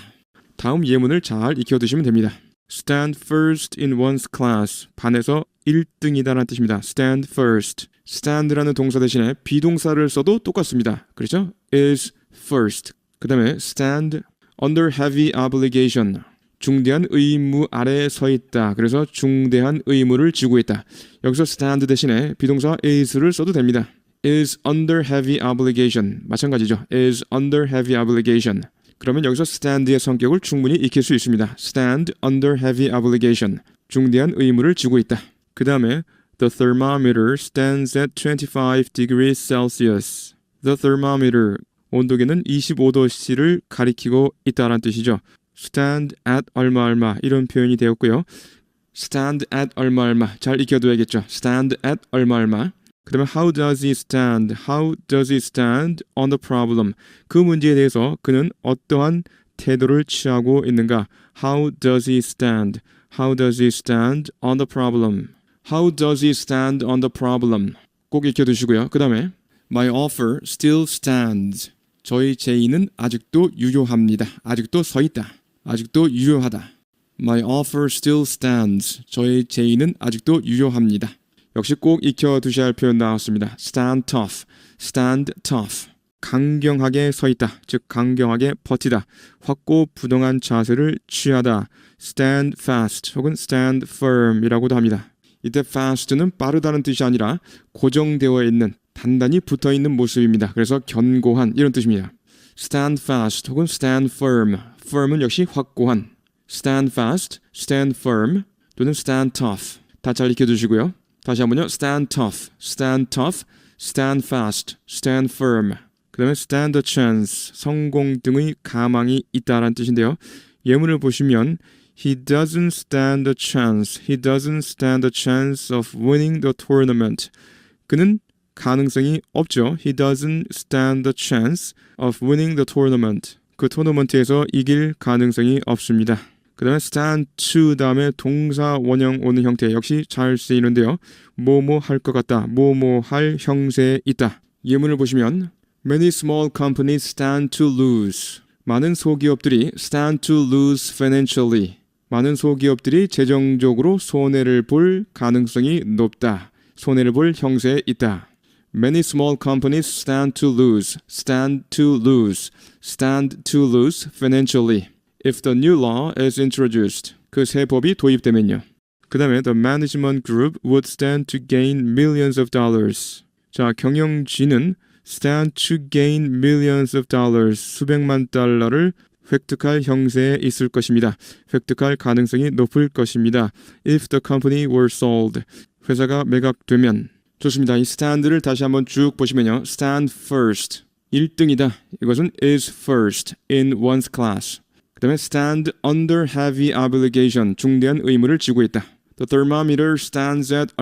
다음 예문을 잘 익혀두시면 됩니다. Stand first in one's class. 반에서 1등이다라는 뜻입니다. Stand first. stand라는 동사 대신에 비동사를 써도 똑같습니다. 그렇죠? is first. 그 다음에 stand under heavy obligation. 중대한 의무 아래에 서 있다. 그래서 중대한 의무를 지고 있다. 여기서 stand 대신에 비동사 is를 써도 됩니다. is under heavy obligation. 마찬가지죠. is under heavy obligation. 그러면 여기서 stand의 성격을 충분히 익힐 수 있습니다. stand under heavy obligation. 중대한 의무를 지고 있다. 그 다음에 The thermometer stands at 25 degrees Celsius. The thermometer, 온도계는 25도씨를 가리키고 있다는 뜻이죠. stand at 얼마 이런 표현이 되었고요. stand at 얼마 잘 익혀둬야겠죠. stand at 얼마. 그 다음에 how does he stand? How does he stand on the problem? 그 문제에 대해서 그는 어떠한 태도를 취하고 있는가? How does he stand? How does he stand on the problem? How does he stand on the problem? 꼭 익혀두시고요. 그 다음에 My offer still stands. 저희 제의는 아직도 유효합니다. 아직도 서있다. 아직도 유효하다. My offer still stands. 저희 제의는 아직도 유효합니다. 역시 꼭 익혀두셔야 할 표현 나왔습니다. Stand tough. Stand tough. 강경하게 서있다. 즉 강경하게 버티다. 확고부동한 자세를 취하다. Stand fast 혹은 stand firm 이라고도 합니다. 이때 fast는 빠르다는 뜻이 아니라 고정되어 있는, 단단히 붙어있는 모습입니다. 그래서 견고한 이런 뜻입니다. stand fast 혹은 stand firm. firm은 역시 확고한. stand fast, stand firm 또는 stand tough. 다 잘 익혀두시고요. 다시 한번요. stand tough, stand tough, stand fast, stand firm. 그 다음에 stand a chance, 성공 등의 가망이 있다라는 뜻인데요. 예문을 보시면 He doesn't stand a chance. He doesn't stand a chance of winning the tournament. 그는 가능성이 없죠. He doesn't stand a chance of winning the tournament. 그 토너먼트에서 이길 가능성이 없습니다. 그 다음에 stand to 다음에 동사 원형 오는 형태 역시 잘 쓰이는데요. 뭐뭐 할 것 같다. 뭐뭐 할 형세에 있다. 예문을 보시면 Many small companies stand to lose. 많은 소기업들이 stand to lose financially. 많은 소기업들이 재정적으로 손해를 볼 가능성이 높다. 손해를 볼 형세에 있다. Many small companies stand to lose, stand to lose, stand to lose financially. If the new law is introduced. 그 새 법이 도입되면요. 그 다음에 the management group would stand to gain millions of dollars. 자, 경영진은 stand to gain millions of dollars. 수백만 달러를 획득할 형세에 있을 것입니다. 획득할 가능성이 높을 것입니다. If the company were sold. 회사가 매각되면. 좋습니다. 이 stand를 다시 한번 쭉 보시면요. stand first. 1등이다. 이것은 is first in one's class. 그 다음에 stand under heavy obligation. 중대한 의무를 지고 있다. The thermometer stands at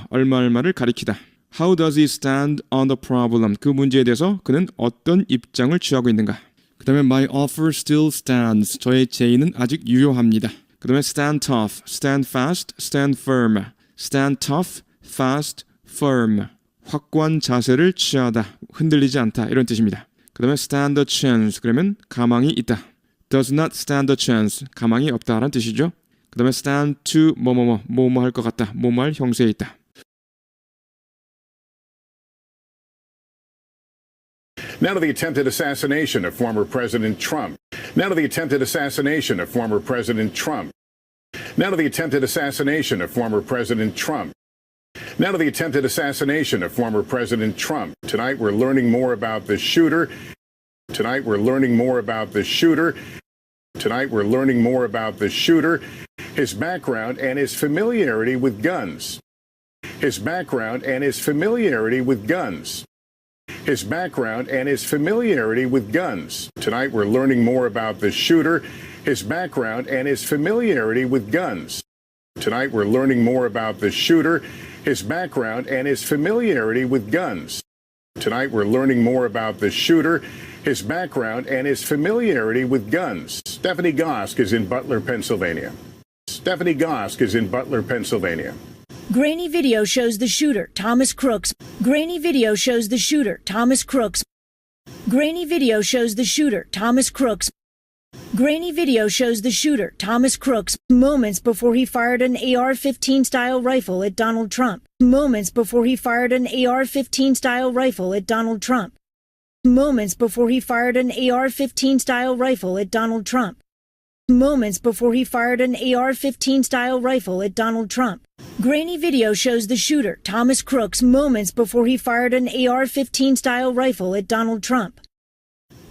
얼마를 가리키다. How does he stand on the problem? 그 문제에 대해서 그는 어떤 입장을 취하고 있는가? 그 다음에 my offer still stands. 저의 제의는 아직 유효합니다. 그 다음에 stand tough, stand fast, stand firm. stand tough, fast, firm, 확고한 자세를 취하다, 흔들리지 않다 이런 뜻입니다. 그 다음에 stand a chance, 그러면 가망이 있다. does not stand a chance, 가망이 없다라는 뜻이죠. 그 다음에 stand to 뭐뭐 할 것 같다, 뭐뭐 할 형세에 있다. Now to the attempted assassination of former President Trump. Now to the attempted assassination of former President Trump. Now to the attempted assassination of former President Trump. Now to the attempted assassination of former President Trump. Tonight we're learning more about the shooter. Tonight we're learning more about the shooter. Tonight we're learning more about the shooter, his background, and his familiarity with guns. His background and his familiarity with guns. His background and his familiarity with guns. Tonight we're learning more about the shooter, his background and his familiarity with guns. Tonight we're learning more about the shooter, his background and his familiarity with guns. Tonight we're learning more about the shooter, his background and his familiarity with guns. Stephanie Gosk is in Butler, Pennsylvania. Stephanie Gosk is in Butler, Pennsylvania. Grainy video shows the shooter, Thomas Crooks. Grainy video shows the shooter, Thomas Crooks. Grainy video shows the shooter, Thomas Crooks. Grainy video shows the shooter, Thomas Crooks, moments before he fired an AR-15 style rifle at Donald Trump. Moments before he fired an AR-15 style rifle at Donald Trump. Moments before he fired an AR-15 style rifle at Donald Trump. Moments before he fired an AR-15 style rifle at Donald Trump. Grainy video shows the shooter, Thomas Crooks, moments before he fired an AR-15 style rifle at Donald Trump.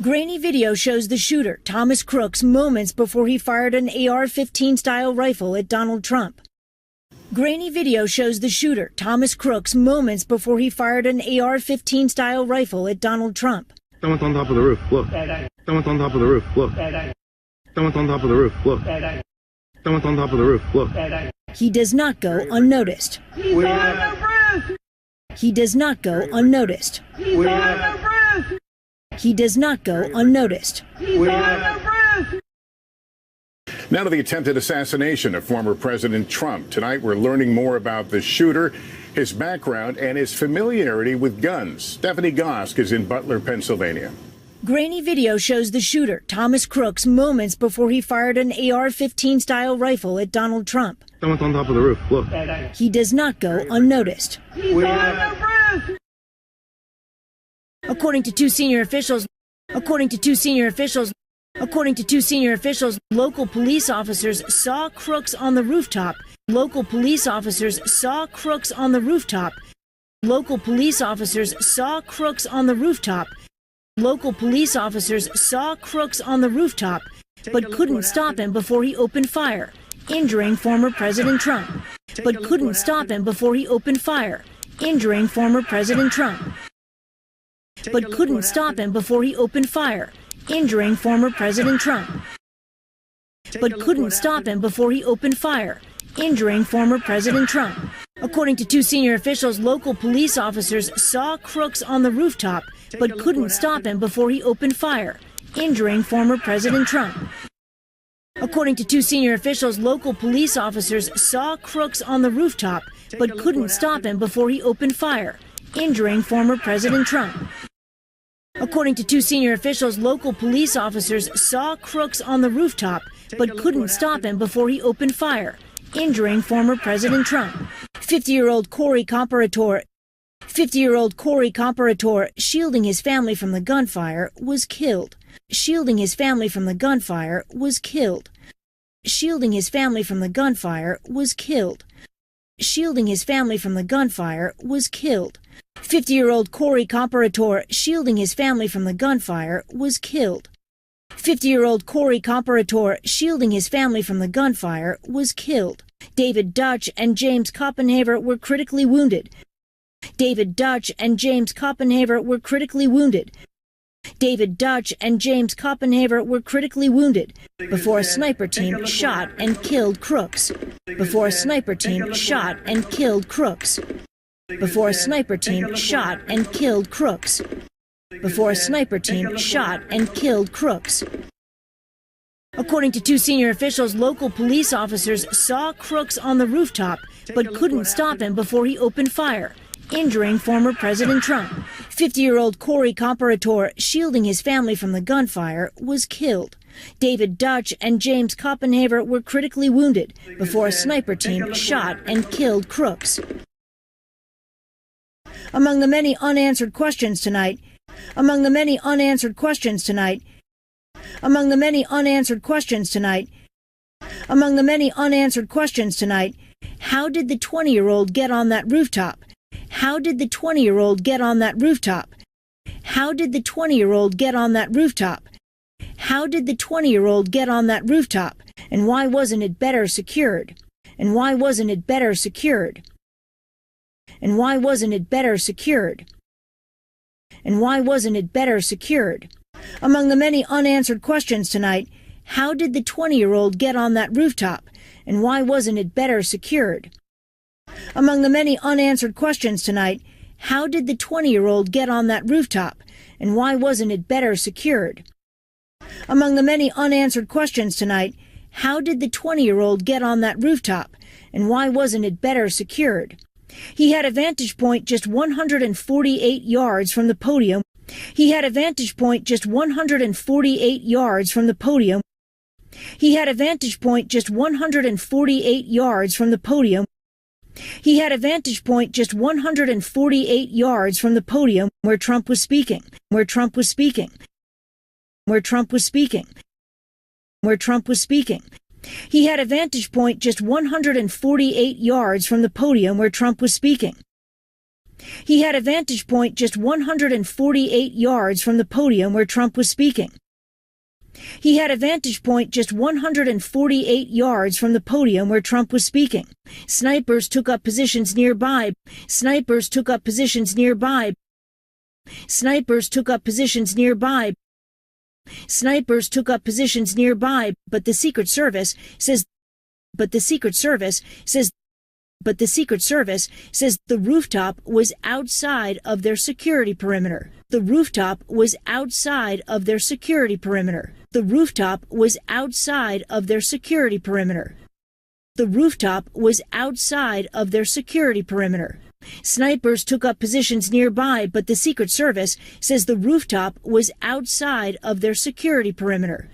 Grainy video shows the shooter, Thomas Crooks, moments before he fired an AR-15 style rifle at Donald Trump. Grainy video shows the shooter, Thomas Crooks, moments before he fired an AR-15 style rifle at Donald Trump. Someone's on top of the roof. Look. Someone's on top of the roof. Look. Someone's on top of the roof. Look. Someone's on top of the roof. Look. He does not go unnoticed. He's on the roof. He does not go unnoticed. He's on the roof. He does not go unnoticed. He's on the roof. Now to the attempted assassination of former President Trump. Tonight we're learning more about the shooter, his background, and his familiarity with guns. Stephanie Gosk is in Butler, Pennsylvania. Grainy video shows the shooter, Thomas Crooks, moments before he fired an AR-15 style rifle at Donald Trump. Someone's on top of the roof. Look. He does not go unnoticed. He's on the roof. According to two senior officials, local police officers saw Crooks on the rooftop. Local police officers saw Crooks on the rooftop. Local police officers saw Crooks on the rooftop. Local police officers saw Crooks on the rooftop, but couldn't stop him before he opened fire, injuring former President Trump. But couldn't stop him before he opened fire, injuring former President Trump. But couldn't stop him before he opened fire, injuring former President Trump. But couldn't stop him before he opened fire, injuring former President Trump. According to two senior officials, local police officers saw Crooks on the rooftop, but couldn't stop him before he opened fire, injuring former President Trump. According to two senior officials, local police officers saw Crooks on the rooftop, but couldn't stop him before he opened fire, injuring former President Trump. According to two senior officials, local police officers saw Crooks on the rooftop, but couldn't stop him before he opened fire, injuring former President Trump. 50-year-old Corey Comparator, shielding his family from the gunfire, was killed. Shielding his family from the gunfire was killed. Shielding his family from the gunfire was killed. Shielding his family from the gunfire was killed. 50-year-old Corey Comparator, shielding his family from the gunfire, was killed. 50-year-old Corey Comparator, shielding his family from the gunfire, was killed. David Dutch and James Koppenhaver were critically wounded. David Dutch and James Koppenhaver were critically wounded. David Dutch and James Koppenhaver were critically wounded before a sniper team shot and killed Crooks. Before a sniper team shot and killed Crooks. Before a sniper team shot and killed Crooks. Before a sniper team shot and killed Crooks. According to two senior officials, local police officers saw Crooks on the rooftop, but couldn't stop him before he opened fire, injuring former President Trump. 50-year-old Corey Comparator, shielding his family from the gunfire, was killed. David Dutch and James Koppenhaver were critically wounded before a sniper team shot and killed Crooks. Among the many unanswered questions tonight, among the many unanswered questions tonight, among the many unanswered questions tonight, among the many unanswered questions tonight, how did the 20-year-old get on that rooftop? How did the 20-year-old get on that rooftop? How did the 20-year-old get on that rooftop? How did the 20-year-old get on that rooftop? And why wasn't it better secured? And why wasn't it better secured? And why wasn't it better secured? And why wasn't it better secured? Among the many unanswered questions tonight, how did the 20-year-old get on that rooftop? And why wasn't it better secured? Among the many unanswered questions tonight, how did the 20-year-old get on that rooftop? And why wasn't it better secured? Among the many unanswered questions tonight, how did the 20-year-old get on that rooftop? And why wasn't it better secured? He had a vantage point just 148 yards from the podium. He had a vantage point just 148 yards from the podium. He had a vantage point just 148 yards from the podium. He had a vantage point just 148 yards from the podium where Trump was speaking, where Trump was speaking, where Trump was speaking, where Trump was speaking. He had a vantage point just 148 yards from the podium where Trump was speaking. He had a vantage point just 148 yards from the podium where Trump was speaking. He had a vantage point just 148 yards from the podium where Trump was speaking. Snipers took up positions nearby. Snipers took up positions nearby. Snipers took up positions nearby. Snipers took up positions nearby, but the Secret Service says the rooftop was outside of their security perimeter. The rooftop was outside of their security perimeter. The rooftop was outside of their security perimeter. The rooftop was outside of their security perimeter. Snipers took up positions nearby, but the Secret Service says the rooftop was outside of their security perimeter.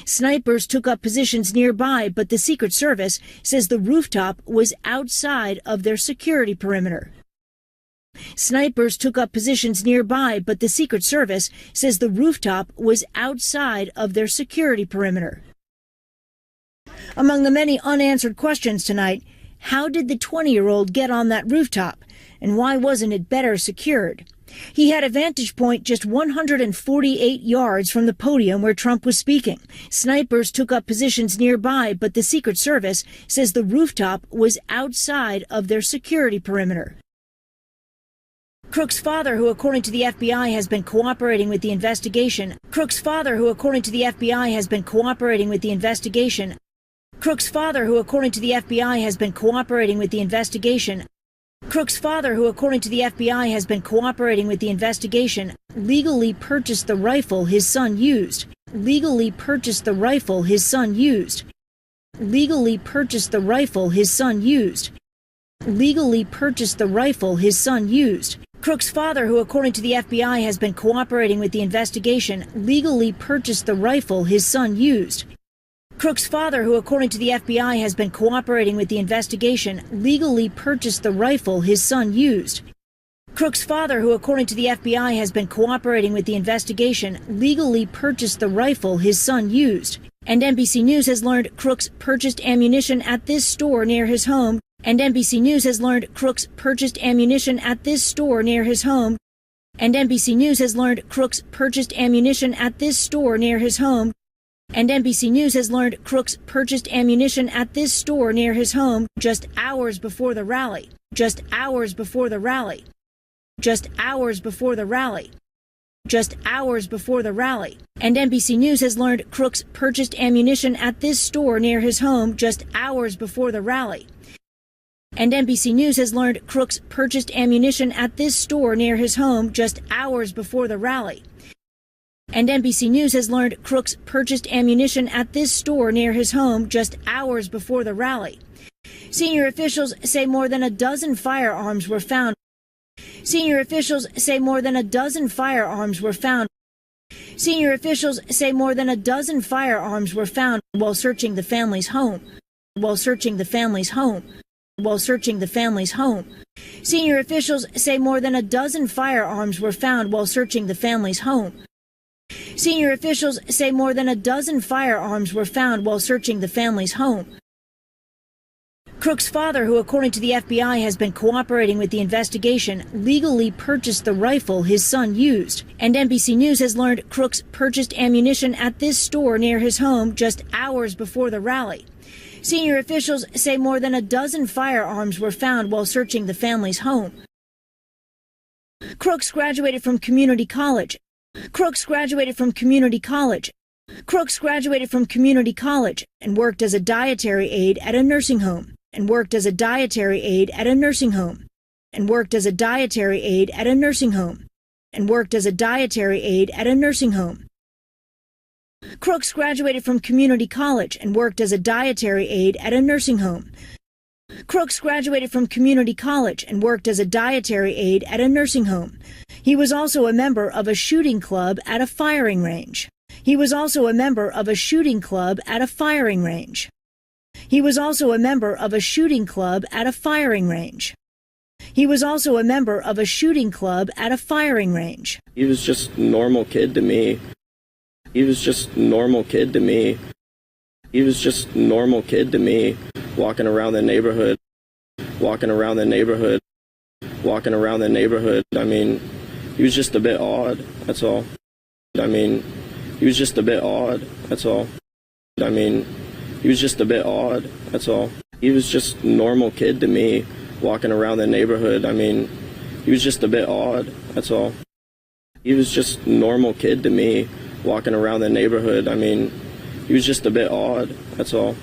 Snipers took up positions nearby, but the Secret Service says the rooftop was outside of their security perimeter. Snipers took up positions nearby, but the Secret Service says the rooftop was outside of their security perimeter. Among the many unanswered questions tonight, how did the 20-year-old get on that rooftop? And why wasn't it better secured? He had a vantage point just 148 yards from the podium where Trump was speaking. Snipers took up positions nearby, but the Secret Service says the rooftop was outside of their security perimeter. Crooks' father, who according to the FBI has been cooperating with the investigation. Crooks' father, who according to the FBI has been cooperating with the investigation. Crooks' father, who according to the FBI has been cooperating with the investigation. Crooks' father, who according to the FBI has been cooperating with the investigation, legally purchased the rifle his son used. Legally purchased the rifle his son used. Legally purchased the rifle his son used. Legally purchased the rifle his son used. Crooks' father, who according to the FBI has been cooperating with the investigation, legally purchased the rifle his son used. Crooks' father, who according to the FBI has been cooperating with the investigation, legally purchased the rifle his son used. Crooks' father, who according to the FBI has been cooperating with the investigation, legally purchased the rifle his son used. And NBC News has learned Crooks purchased ammunition at this store near his home. And NBC News has learned Crooks purchased ammunition at this store near his home. And NBC News has learned Crooks purchased ammunition at this store near his home. And NBC News has learned Crooks purchased ammunition at this store near his home just hours before the rally. Just hours before the rally. Just hours before the rally. Just hours before the rally. And NBC News has learned Crooks purchased ammunition at this store near his home just hours before the rally. And NBC News has learned Crooks purchased ammunition at this store near his home just hours before the rally. And NBC News has learned Crooks purchased ammunition at this store near his home just hours before the rally. Senior officials say more than a dozen firearms were found. Senior officials say more than a dozen firearms were found. Senior officials say more than a dozen firearms were found while searching the family's home. While searching the family's home. While searching the family's home. Senior officials say more than a dozen firearms were found while searching the family's home. Senior officials say more than a dozen firearms were found while searching the family's home. Crook's father, who according to the FBI has been cooperating with the investigation, legally purchased the rifle his son used. And NBC News has learned Crooks purchased ammunition at this store near his home just hours before the rally. Senior officials say more than a dozen firearms were found while searching the family's home. Crooks graduated from community college. Crooks graduated from community college. Crooks graduated from community college and worked as a dietary aide at a nursing home. And worked as a dietary aide at a nursing home. And worked as a dietary aide at a nursing home. And worked as a dietary aide at a nursing home. Crooks graduated from community college and worked as a dietary aide at a nursing home. Crooks graduated from community college and worked as a dietary aide at a nursing home. He was also a member of a shooting club at a firing range. He was also a member of a shooting club at a firing range. He was also a member of a shooting club at a firing range. He was also a member of a shooting club at a firing range. He was just a normal kid to me. He was just a normal kid to me. He was just a normal kid to me, walking around the neighborhood, walking around the neighborhood, walking around the neighborhood. I mean, he was just a bit odd, that's all. I mean, he was just a bit odd, that's all. I mean, he was just a bit odd, that's all. He was just a normal kid to me, walking around the neighborhood. I mean, he was just a bit odd, that's all. He was just a normal kid to me, walking around the neighborhood. I mean, he was just a bit odd, that's all.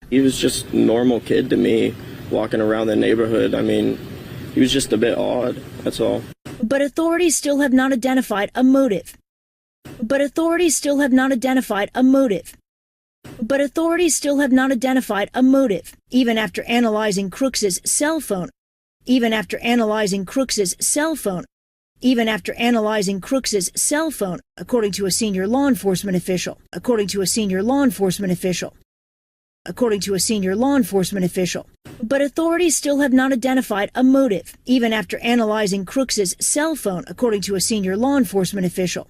He was just a normal kid to me, walking around the neighborhood. I mean, he was just a bit odd, that's all. But authorities still have not identified a motive. But authorities still have not identified a motive. But authorities still have not identified a motive, even after analyzing Crooks's cell phone. Even after analyzing Crooks's cell phone. Even after analyzing Crooks's cell phone, according to a senior law enforcement official. According to a senior law enforcement official. According to a senior law enforcement official. But authorities still have not identified a motive, even after analyzing Crooks's cell phone, according to a senior law enforcement official.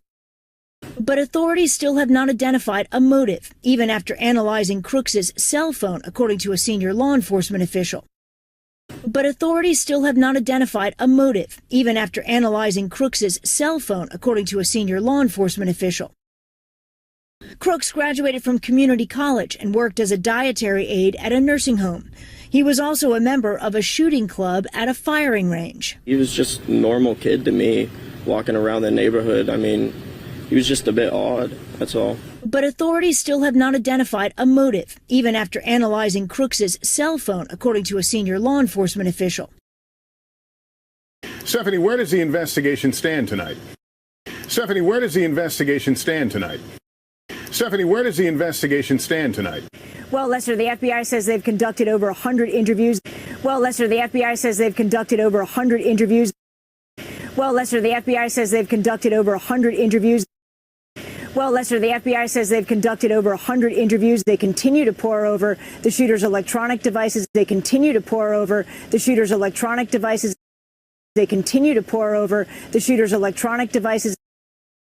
But authorities still have not identified a motive, even after analyzing Crooks's cell phone, according to a senior law enforcement official. But authorities still have not identified a motive, even after analyzing Crooks's cell phone, according to a senior law enforcement official. Crooks graduated from community college and worked as a dietary aide at a nursing home. He was also a member of a shooting club at a firing range. He was just a normal kid to me, walking around the neighborhood. I mean, he was just a bit odd, that's all. But authorities still have not identified a motive, even after analyzing Crooks's cell phone, according to a senior law enforcement official. Stephanie, where does the investigation stand tonight? Stephanie, where does the investigation stand tonight? Stephanie, where does the investigation stand tonight? Well, Lester, the FBI says they've conducted over 100 interviews. Well, Lester, the FBI says they've conducted over 100 interviews. Well, Lester, the FBI says they've conducted over 100 interviews. Well, Lester, the FBI says they've conducted over 100 interviews. They continue to pore over the shooter's electronic devices. They continue to pore over the shooter's electronic devices. They continue to pore over the shooter's electronic devices.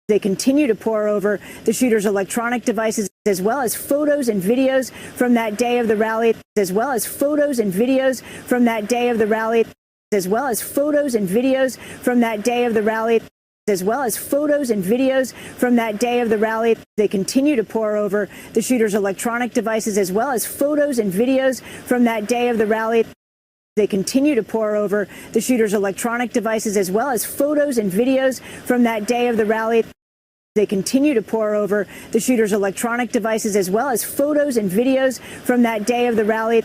They continue to pore over the shooter's electronic devices, as well as photos and videos from that day of the rally, as well as photos and videos from that day of the rally, as well as photos and videos from that day of the rally, as well as photos and videos from that day of the rally. They continue to pore over the shooter's electronic devices, as well as photos and videos from that day of the rally. They continue to pore over the shooter's electronic devices, as well as photos and videos from that day of the rally. They continue to pore over the shooter's electronic devices, as well as photos and videos from that day of the rally.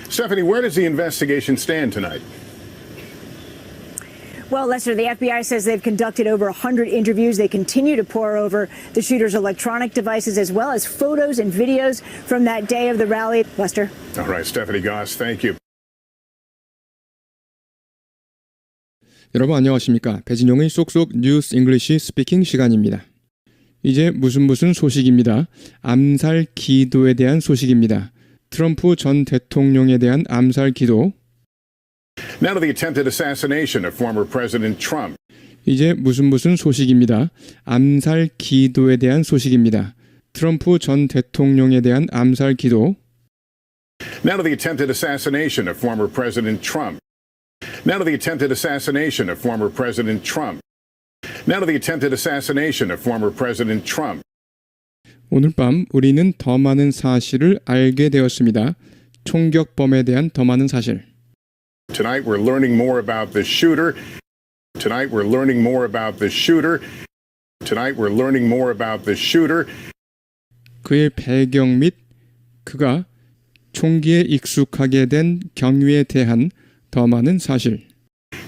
Stephanie, where does the investigation stand tonight? Well, Lester, the FBI says they've conducted over 100 interviews. They continue to pore over the shooter's electronic devices as well as photos and videos from that day of the rally. Lester. All right, Stephanie Goss, thank you. 여러분 안녕하십니까? 배진용의 쏙쏙 뉴스 잉글리시 스피킹 시간입니다. 이제 무슨 소식입니다. 암살 기도에 대한 소식입니다. 트럼프 전 대통령에 대한 암살 기도. Now to the attempted assassination of former President Trump. 이제 무슨 소식입니다. 암살 기도에 대한 소식입니다. 트럼프 전 대통령에 대한 암살 기도. Now to the attempted assassination of former President Trump. Now to the attempted assassination of former President Trump. Now to the attempted assassination of former President Trump. 오늘 밤 우리는 더 많은 사실을 알게 되었습니다. 총격범에 대한 더 많은 사실. Tonight we're learning more about the shooter. Tonight we're learning more about the shooter. Tonight we're learning more about the shooter. 그의 배경 및 그가 총기에 익숙하게 된 경위에 대한 더 많은 사실.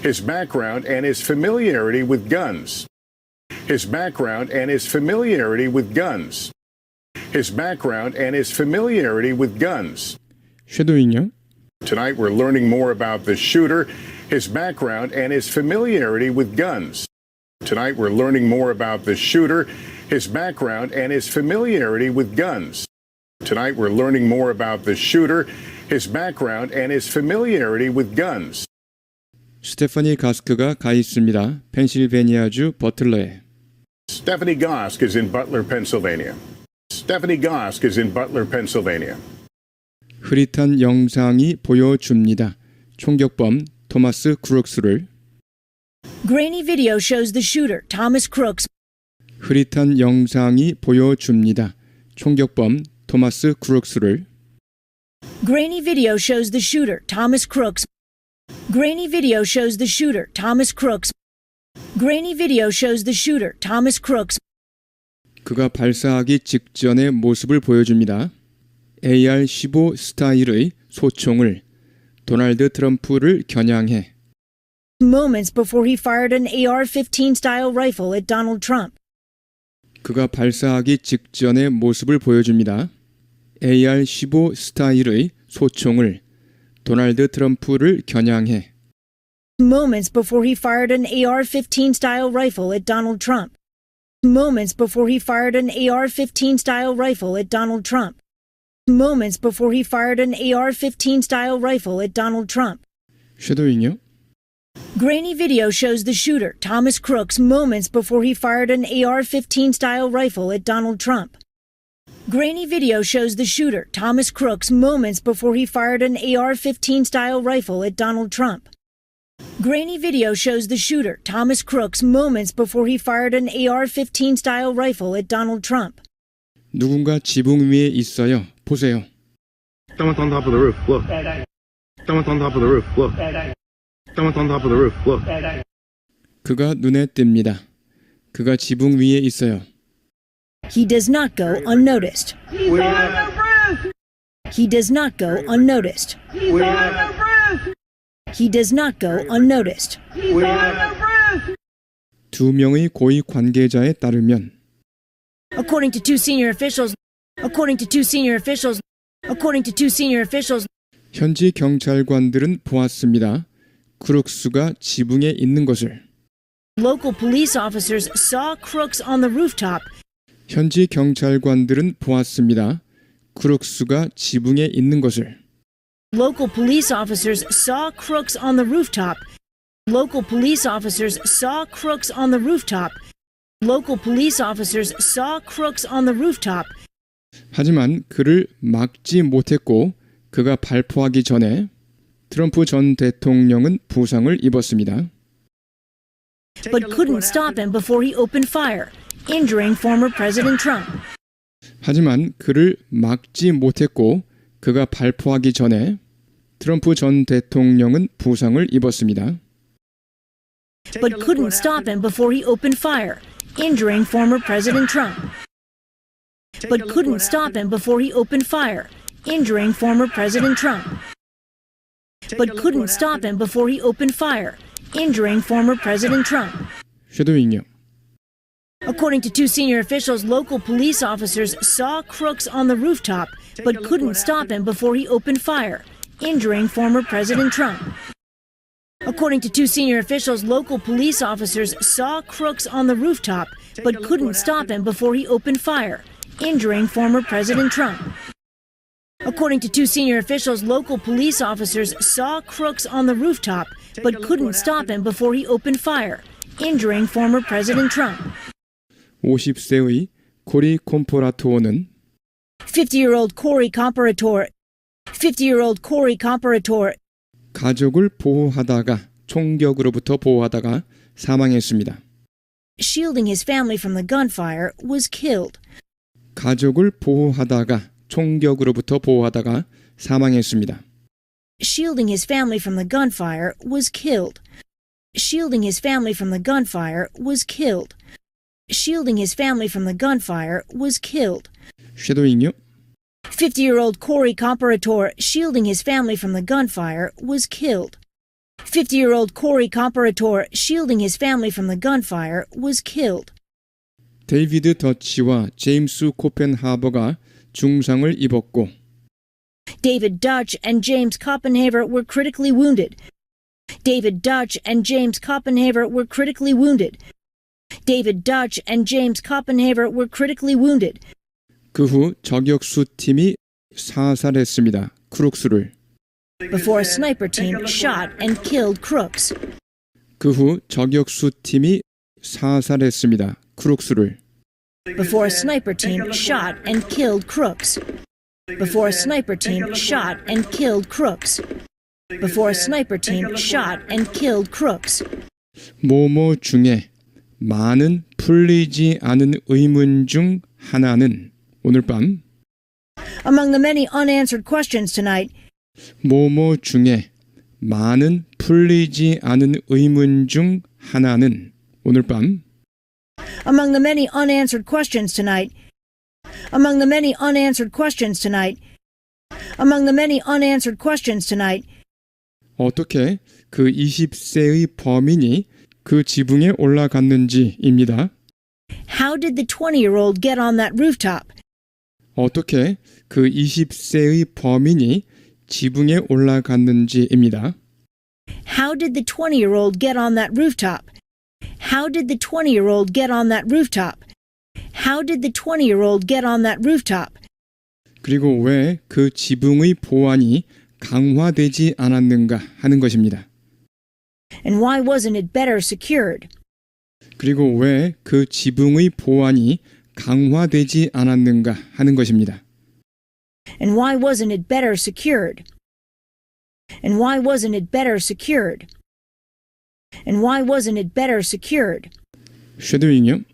His background and his familiarity with guns. His background and his familiarity with guns. His background and his familiarity with guns. 쉐도잉요. Tonight we're learning more about the shooter, his background, and his familiarity with guns. Tonight we're learning more about the shooter, his background, and his familiarity with guns. Tonight we're learning more about the shooter, his background, and his familiarity with guns. 스테파니 가스크가 가 있습니다. 펜실베니아주 버틀러에. Stephanie Gosk is in Butler, Pennsylvania. Stephanie Gosk is in Butler, Pennsylvania. 흐릿한 영상이 보여줍니다. 총격범 토마스 크룩스를. Grainy video shows the shooter, Thomas Crooks. 흐릿한 영상이 보여줍니다. 총격범 토마스 크룩스를. Grainy video shows the shooter, Thomas Crooks. Grainy video shows the shooter, Thomas Crooks. Grainy video shows the shooter, Thomas Crooks. 그가 발사하기 직전의 모습을 보여줍니다. AR-15 스타일의 소총을 도널드 트럼프를 겨냥해. Moments before he fired an AR-15 style rifle at Donald Trump. 그가 발사하기 직전의 모습을 보여줍니다. AR-15 스타일의 소총을 도널드 트럼프를 겨냥해. Moments before he fired an AR-15 style rifle at Donald Trump. Moments before he fired an AR-15 style rifle at Donald Trump. Moments before he fired an AR-15 style rifle at Donald Trump. 쉐도잉요. Grainy video shows the shooter, Thomas Crooks, moments before he fired an AR-15 style rifle at Donald Trump. Grainy video shows the shooter, Thomas Crooks, moments before he fired an AR-15 style rifle at Donald Trump. Grainy video shows the shooter, Thomas Crooks, moments before he fired an AR-15 style rifle at Donald Trump. 누군가 지붕 위에 있어요. 보세요. Someone's on top of the roof. Look. Someone's on top of the roof. Look. Someone's on top of the roof. Look. 그가 눈에 띕니다. 그가 지붕 위에 있어요. He does not go unnoticed. He's on the roof. He does not go unnoticed. He's on the roof. He does not go unnoticed. He's on the roof. 두 명의 고위 관계자에 따르면 According to two senior officials, 현지 경찰관들은 보았습니다. 크룩스가 지붕에 있는 것을. local police officers saw Crooks on the rooftop. 현지 경찰관들은 보았습니다. 크룩스가 지붕에 있는 것을. Local police officers saw Crooks on the rooftop. Local police officers saw Crooks on the rooftop. Local police officers saw Crooks on the rooftop. 하지만 그를 막지 못했고 그가 발포하기 전에 트럼프 전 대통령은 부상을 입었습니다. But couldn't stop him before he opened fire, injuring former President Trump. 하지만 그를 막지 못했고 그가 발포하기 전에 트럼프 전 대통령은 부상을 입었습니다. But couldn't stop him before he opened fire, injuring former President Trump. But couldn't stop him before he opened fire, injuring former President Trump. But couldn't stop him before he opened fire, injuring former President Trump. 쉐도잉요. According to two senior officials, local police officers saw Crooks on the rooftop but couldn't stop him before he opened fire, injuring former President Trump. According to two senior officials, local police officers saw Crooks on the rooftop but couldn't stop him before he opened fire, injuring former President Trump. According to two senior officials, local police officers saw Crooks on the rooftop but couldn't stop him before he opened fire, injuring former President Trump. 50세의 코리 콤포라토어는 50-year-old Corey Comparator 가족을 보호하다가 총격으로부터 보호하다가 사망했습니다. shielding his family from the gunfire was killed. 가족을 보호하다가 총격으로부터 보호하다가 사망했습니다. Shielding his family from the gunfire was killed. Shielding his family from the gunfire was killed. Shielding his family from the gunfire was killed. 쉐도잉요. 50-year-old Corey Comparator shielding his family from the gunfire was killed. 50-year-old Corey Comparator shielding his family from the gunfire was killed. 데이비드 더치와 제임스 코펜하버가 중상을 입었고 David Dutch and James Copenhaver were critically wounded. David Dutch and James Copenhaver were critically wounded. David Dutch and James Copenhaver were critically wounded. 그 후 저격수 팀이 사살했습니다. 크룩스를. Before a sniper team shot and killed Crooks. 그 후 저격수 팀이 사살했습니다. 크룩스를. Before a sniper team shot and killed Crooks. Before a sniper team shot and killed Crooks. Before a sniper team shot and killed Crooks. 뭐뭐 중에 많은 풀리지 않은 의문 중 하나는 오늘 밤 Among the many unanswered questions tonight, 뭐뭐 중에 많은 풀리지 않은 의문 중 하나는 오늘 밤 among the many unanswered questions tonight, among the many unanswered questions tonight, among the many unanswered questions tonight, 어떻게 그 20세의 범인이 그 지붕에 올라갔는지입니다. how did the 20-year-old get on that rooftop? 어떻게 그 20세의 범인이 지붕에 올라갔는지입니다. How did the 20-year-old get on that rooftop? How did the 20-year-old get on that rooftop? How did the 20-year-old get on that rooftop? 그리고 왜 그 지붕의 보안이 강화되지 않았는가 하는 것입니다. And why wasn't it better secured? 그리고 왜 그 지붕의 보안이 강화되지 않았는가 하는 것입니다. And why wasn't it better secured? And why wasn't it better secured? And why wasn't it better secured? 쉐도잉요.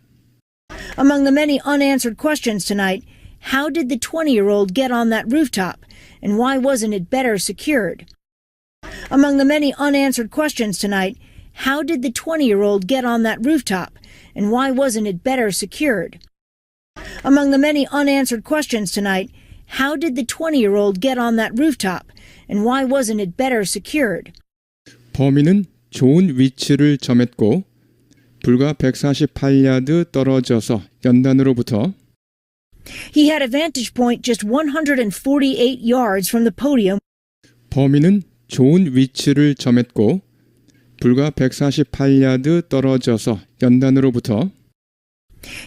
Among the many unanswered questions tonight, how did the 20-year-old get on that rooftop? And why wasn't it better secured? Among the many unanswered questions tonight, how did the 20-year-old get on that rooftop? And why wasn't it better secured? Among the many unanswered questions tonight, how did the 20-year-old get on that rooftop? And why wasn't it better secured? 범인은 좋은 위치를 점했고 불과 148야드 떨어져서 연단으로부터 He had a vantage point just 148 yards from the podium. 범인은 좋은 위치를 점했고 불과 148야드 떨어져서 연단으로부터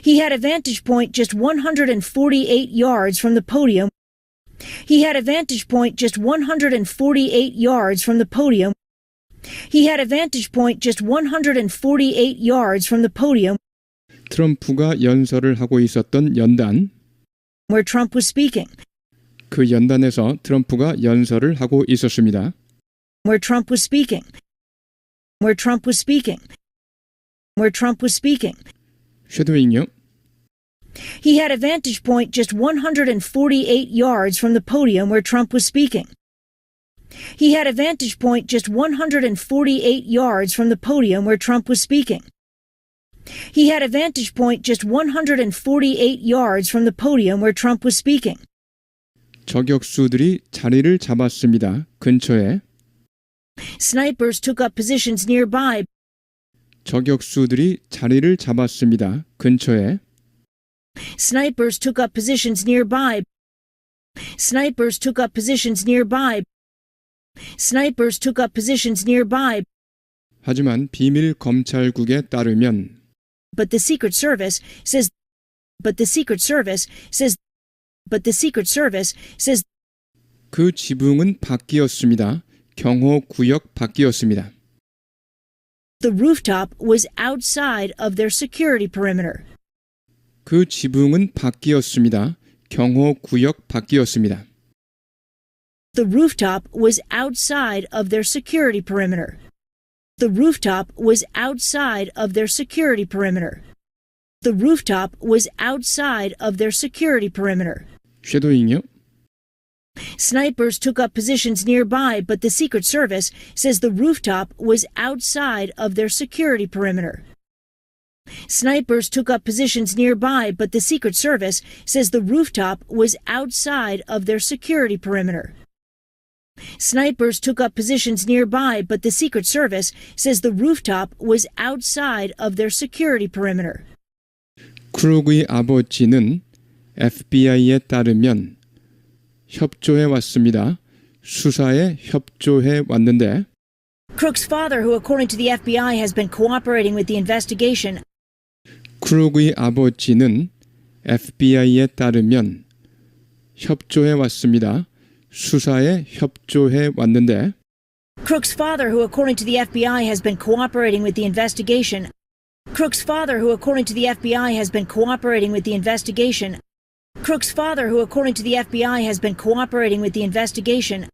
He had a vantage point just 148 yards from the podium. He had a vantage point just 148 yards from the podium. He had a vantage point just 148 yards from the podium 트럼프가 연설을 하고 있었던 연단 where Trump was speaking. 그 연단에서 트럼프가 연설을 하고 있었습니다. Where Trump was speaking. Where Trump was speaking. Where Trump was speaking. 쉐도잉요. He had a vantage point just 148 yards from the podium where Trump was speaking. He had a vantage point just 148 yards from the podium where Trump was speaking. He had a vantage point just 148 yards from the podium where Trump was speaking. 저격수들이 자리를 잡았습니다. 근처에 Snipers took up positions nearby. 저격수들이 자리를 잡았습니다. 근처에. Snipers took up positions nearby. Snipers took up positions nearby. Snipers took up positions nearby. 하지만 비밀 검찰국에 따르면 But the Secret Service says 그 지붕은 밖이었습니다. 경호구역 밖이었습니다. the rooftop was outside of their security perimeter. 그 지붕은 밖이었습니다. 경호구역 밖이었습니다. The rooftop was outside of their security perimeter. The rooftop was outside of their security perimeter. The rooftop was outside of their security perimeter. 쉐도잉요? Snipers took up positions nearby, but the Secret Service says the rooftop was outside of their security perimeter. Snipers took up positions nearby, but the Secret Service says the rooftop was outside of their security perimeter. Snipers took up positions nearby, but the Secret Service says the rooftop was outside of their security perimeter. 크룩의 아버지는 FBI에 따르면 협조해 왔습니다. 수사에 협조해 왔는데 Crook's father, who according to the FBI has been cooperating with the investigation, 크룩의 아버지는 FBI에 따르면 협조해 왔습니다. 수사에 협조해 왔는데 Crook's father, who according to the FBI has been cooperating with the investigation, Crook's father, who according to the FBI has been cooperating with the investigation, Crook's father, who according to the FBI has been cooperating with the investigation,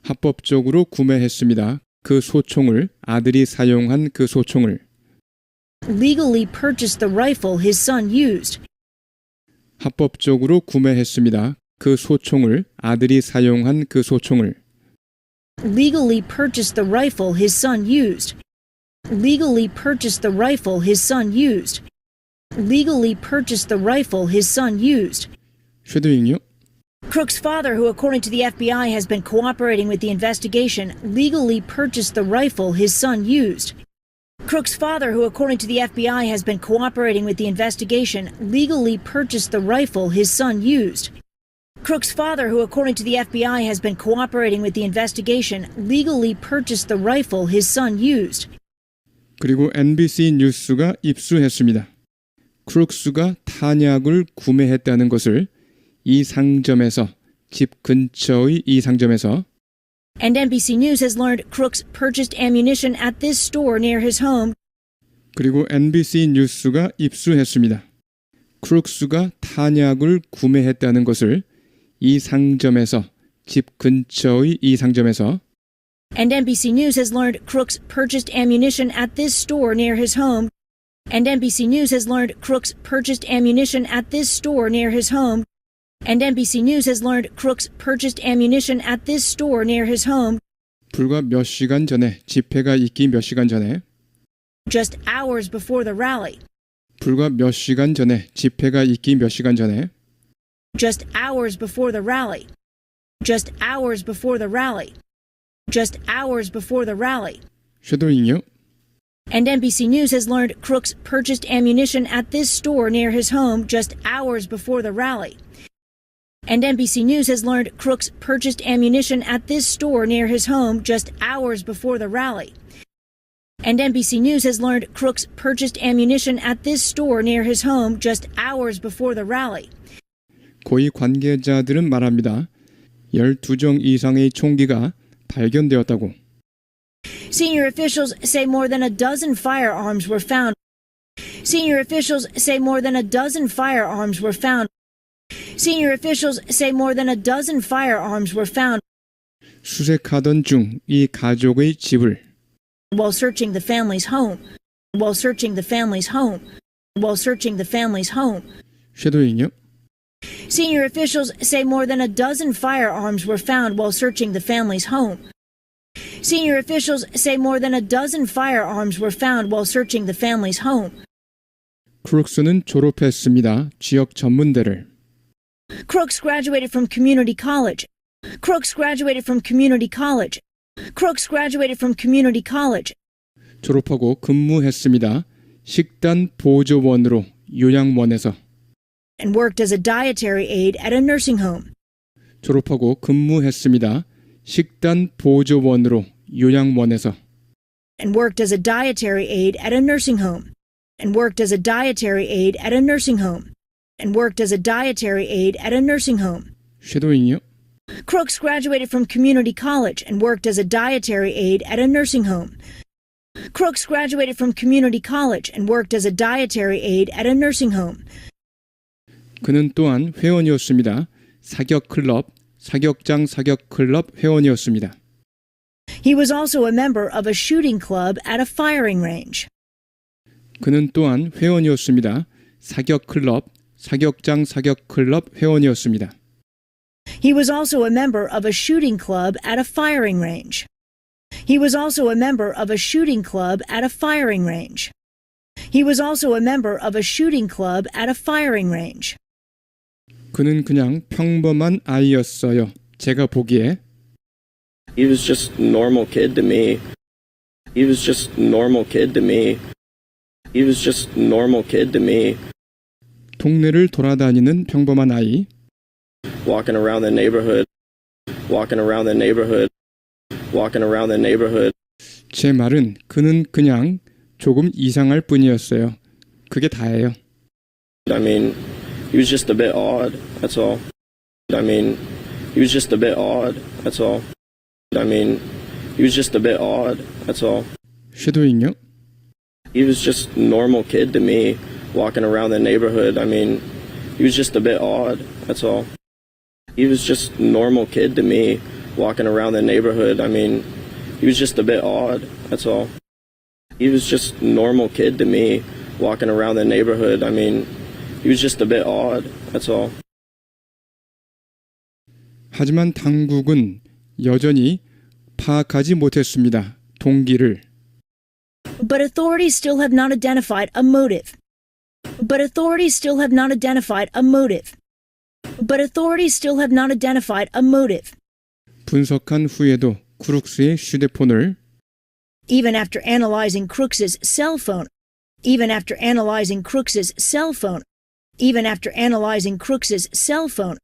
합법적으로 구매했습니다. 그 소총을 아들이 사용한 그 소총을 legally purchased the rifle his son used. 합법적으로 구매했습니다. 그 소총을 아들이 사용한 그 소총을 Legally purchased the rifle his son used. Legally purchased the rifle his son used. Legally purchased the rifle his son used. 쉐도잉요? Crook's father, who according to the FBI has been cooperating with the investigation, legally purchased the rifle his son used. Crook's father, who according to the FBI has been cooperating with the investigation, legally purchased the rifle his son used. Crook's father, who according to the FBI has been cooperating with the investigation, legally purchased the rifle his son used. 그리고 NBC 뉴스가 입수했습니다. 크룩스가 탄약을 구매했다는 것을 이 상점에서 집 근처의 이 상점에서 And NBC News has learned Crooks purchased ammunition at this store near his home. 그리고 NBC 뉴스가 입수했습니다. 크룩스가 탄약을 구매했다는 것을 이 상점에서 집 근처의 이 상점에서 And NBC News has learned Crooks purchased ammunition at this store near his home. And NBC News has learned Crooks purchased ammunition at this store near his home. And NBC News has learned Crooks purchased ammunition at this store near his home. 불과 몇 시간 전에 집회가 있기 몇 시간 전에 Just hours before the rally. 불과 몇 시간 전에 집회가 있기 몇 시간 전에 Just hours before the rally. Just hours before the rally. Just hours before the rally. 쉐도잉요? And NBC News has learned Crooks purchased ammunition at this store near his home just hours before the rally. And NBC News has learned Crooks purchased ammunition at this store near his home just hours before the rally. And NBC News has learned Crooks purchased ammunition at this store near his home just hours before the rally. 고위 관계자들은 말합니다. 12정 이상의 총기가 발견되었다고. Senior officials say more than a dozen firearms were found. Senior officials say more than a dozen firearms were found. Senior officials say more than a dozen firearms were found 수색하던 중 이 가족의 집을 while searching the family's home. While searching the family's home. While searching the family's home. 쉐도잉요? Senior officials say more than a dozen firearms were found while searching the family's home. Senior officials say more than a dozen firearms were found while searching the family's home. 크룩스는 졸업했습니다. 지역 전문대를. Crooks graduated from community college. Crooks graduated from community college. Crooks graduated from community college 졸업하고 근무했습니다. 식단 보조원으로 요양원에서. and worked as a dietary aide at a nursing home. 졸업하고 근무했습니다. 식단 보조원으로 요양원에서. And worked as a dietary aide at a nursing home. And worked as a dietary aide at a nursing home. And worked as a dietary aide at a nursing home. 쉐도잉이요. Crooks graduated from community college and worked as a dietary aide at a nursing home. Crooks graduated from community college and worked as a dietary aide at a nursing home. 그는 또한 회원이었습니다. 사격장 사격클럽 회원이었습니다. He was also a member of a shooting club at a firing range. 그는 또한 회원이었습니다. 사격장 사격클럽 회원이었습니다. He was also a member of a shooting club at a firing range. He was also a member of a shooting club at a firing range. He was also a member of a shooting club at a firing range. 그는 그냥 평범한 아이였어요. 제가 보기에. He was just a normal kid to me. He was just a normal kid to me. He was just a normal kid to me. 동네를 돌아다니는 평범한 아이. Walking around the neighborhood. Walking around the neighborhood. Walking around the neighborhood. 제 말은 그는 그냥 조금 이상할 뿐이었어요. 그게 다예요. I mean, he was just a bit odd, that's all. I mean, he was just a bit odd, that's all. I mean, he was just a bit odd, that's all. 쉐도잉요. He was just a normal kid to me, walking around the neighborhood. I mean, he was just a bit odd, that's all. He was just a normal kid to me, walking around the neighborhood. I mean, he was just a bit odd, that's all. He was just a normal kid to me, walking around the neighborhood. I mean, he was just a bit odd, that's all. 하지만 당국은 여전히 파악하지 못했습니다. 동기를. But authorities still have not identified a motive. But authorities still have not identified a motive. But authorities still have not identified a motive. 분석한 후에도 크룩스의 휴대폰을 Even after analyzing Crooks's cell phone. Even after analyzing Crooks's cell phone. Even after analyzing Crooks's cell phone.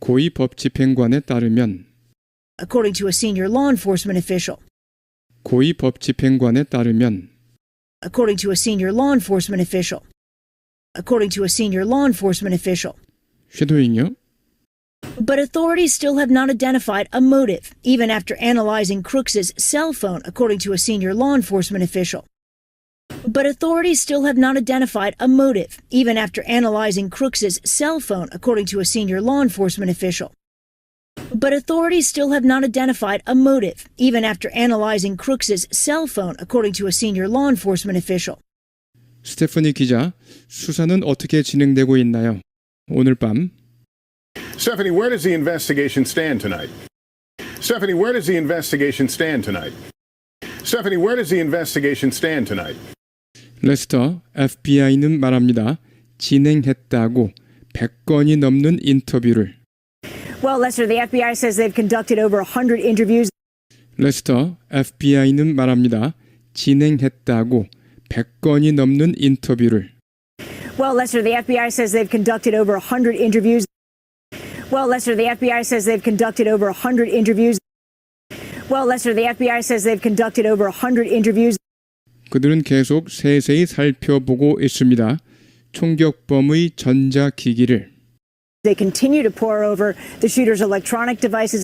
고위 법집행관에 따르면 According to a senior law enforcement official. 고위 법집행관에 따르면 According to a senior law enforcement official. According to a senior law enforcement official. 쉐도잉요. But authorities still have not identified a motive, even after analyzing Crooks's cell phone, according to a senior law enforcement official. But authorities still have not identified a motive, even after analyzing Crooks's cell phone, according to a senior law enforcement official. But authorities still have not identified a motive, even after analyzing Crooks's cell phone, according to a senior law enforcement official. 스테퍼니 기자, 수사는 어떻게 진행되고 있나요? 오늘 밤 Stephanie, where does the investigation stand tonight? Stephanie, where does the investigation stand tonight? Stephanie, where does the investigation stand tonight? 레스터 FBI는 말합니다. 진행했다고 100건이 넘는 인터뷰를. Well, Lester, the FBI says they've conducted over 100 interviews. 레스터 FBI는 말합니다. 진행했다고 100건이 넘는 인터뷰를. Well, Lester, the FBI says they've conducted over 100 interviews. Well, Lester, the FBI says they've conducted over 100 interviews. Well, Lester, the FBI says they've conducted over 100 interviews. 그들은 계속 세세히 살펴보고 있습니다. 총격범의 전자기기를. They continue to pore over the shooter's electronic devices.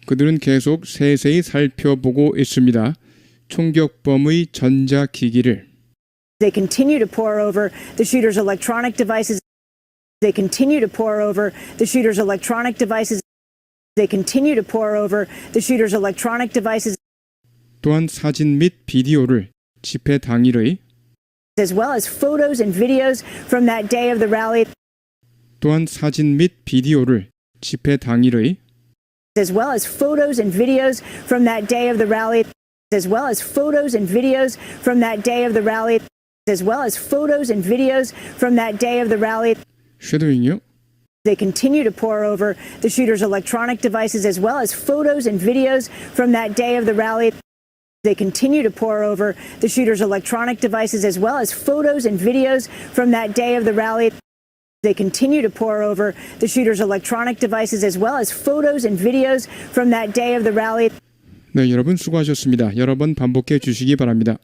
그들은 계속 세세히 살펴보고 있습니다. 총격범의 전자기기를. They continue to pore over the shooter's electronic devices. They continue to pore over the shooter's electronic devices. They continue to pore over the shooter's electronic devices. 또한 사진 및 비디오를 집회 당일의 As well as photos and videos from that day of the rally. 또한 사진 및 비디오를 집회 당일의 As well as photos and videos from that day of the rally. As well as photos and videos from that day of the rally. As well as photos and videos from that day of the rally. 쉐도잉요. They continue to pour over the shooter's electronic devices as well as photos and videos from that day of the rally. They continue to pour over the shooter's electronic devices as well as photos and videos from that day of the rally. They continue to pour over the shooter's electronic devices as well as photos and videos from that day of the rally. 네, 여러분 수고하셨습니다. 여러 번 반복해 주시기 바랍니다.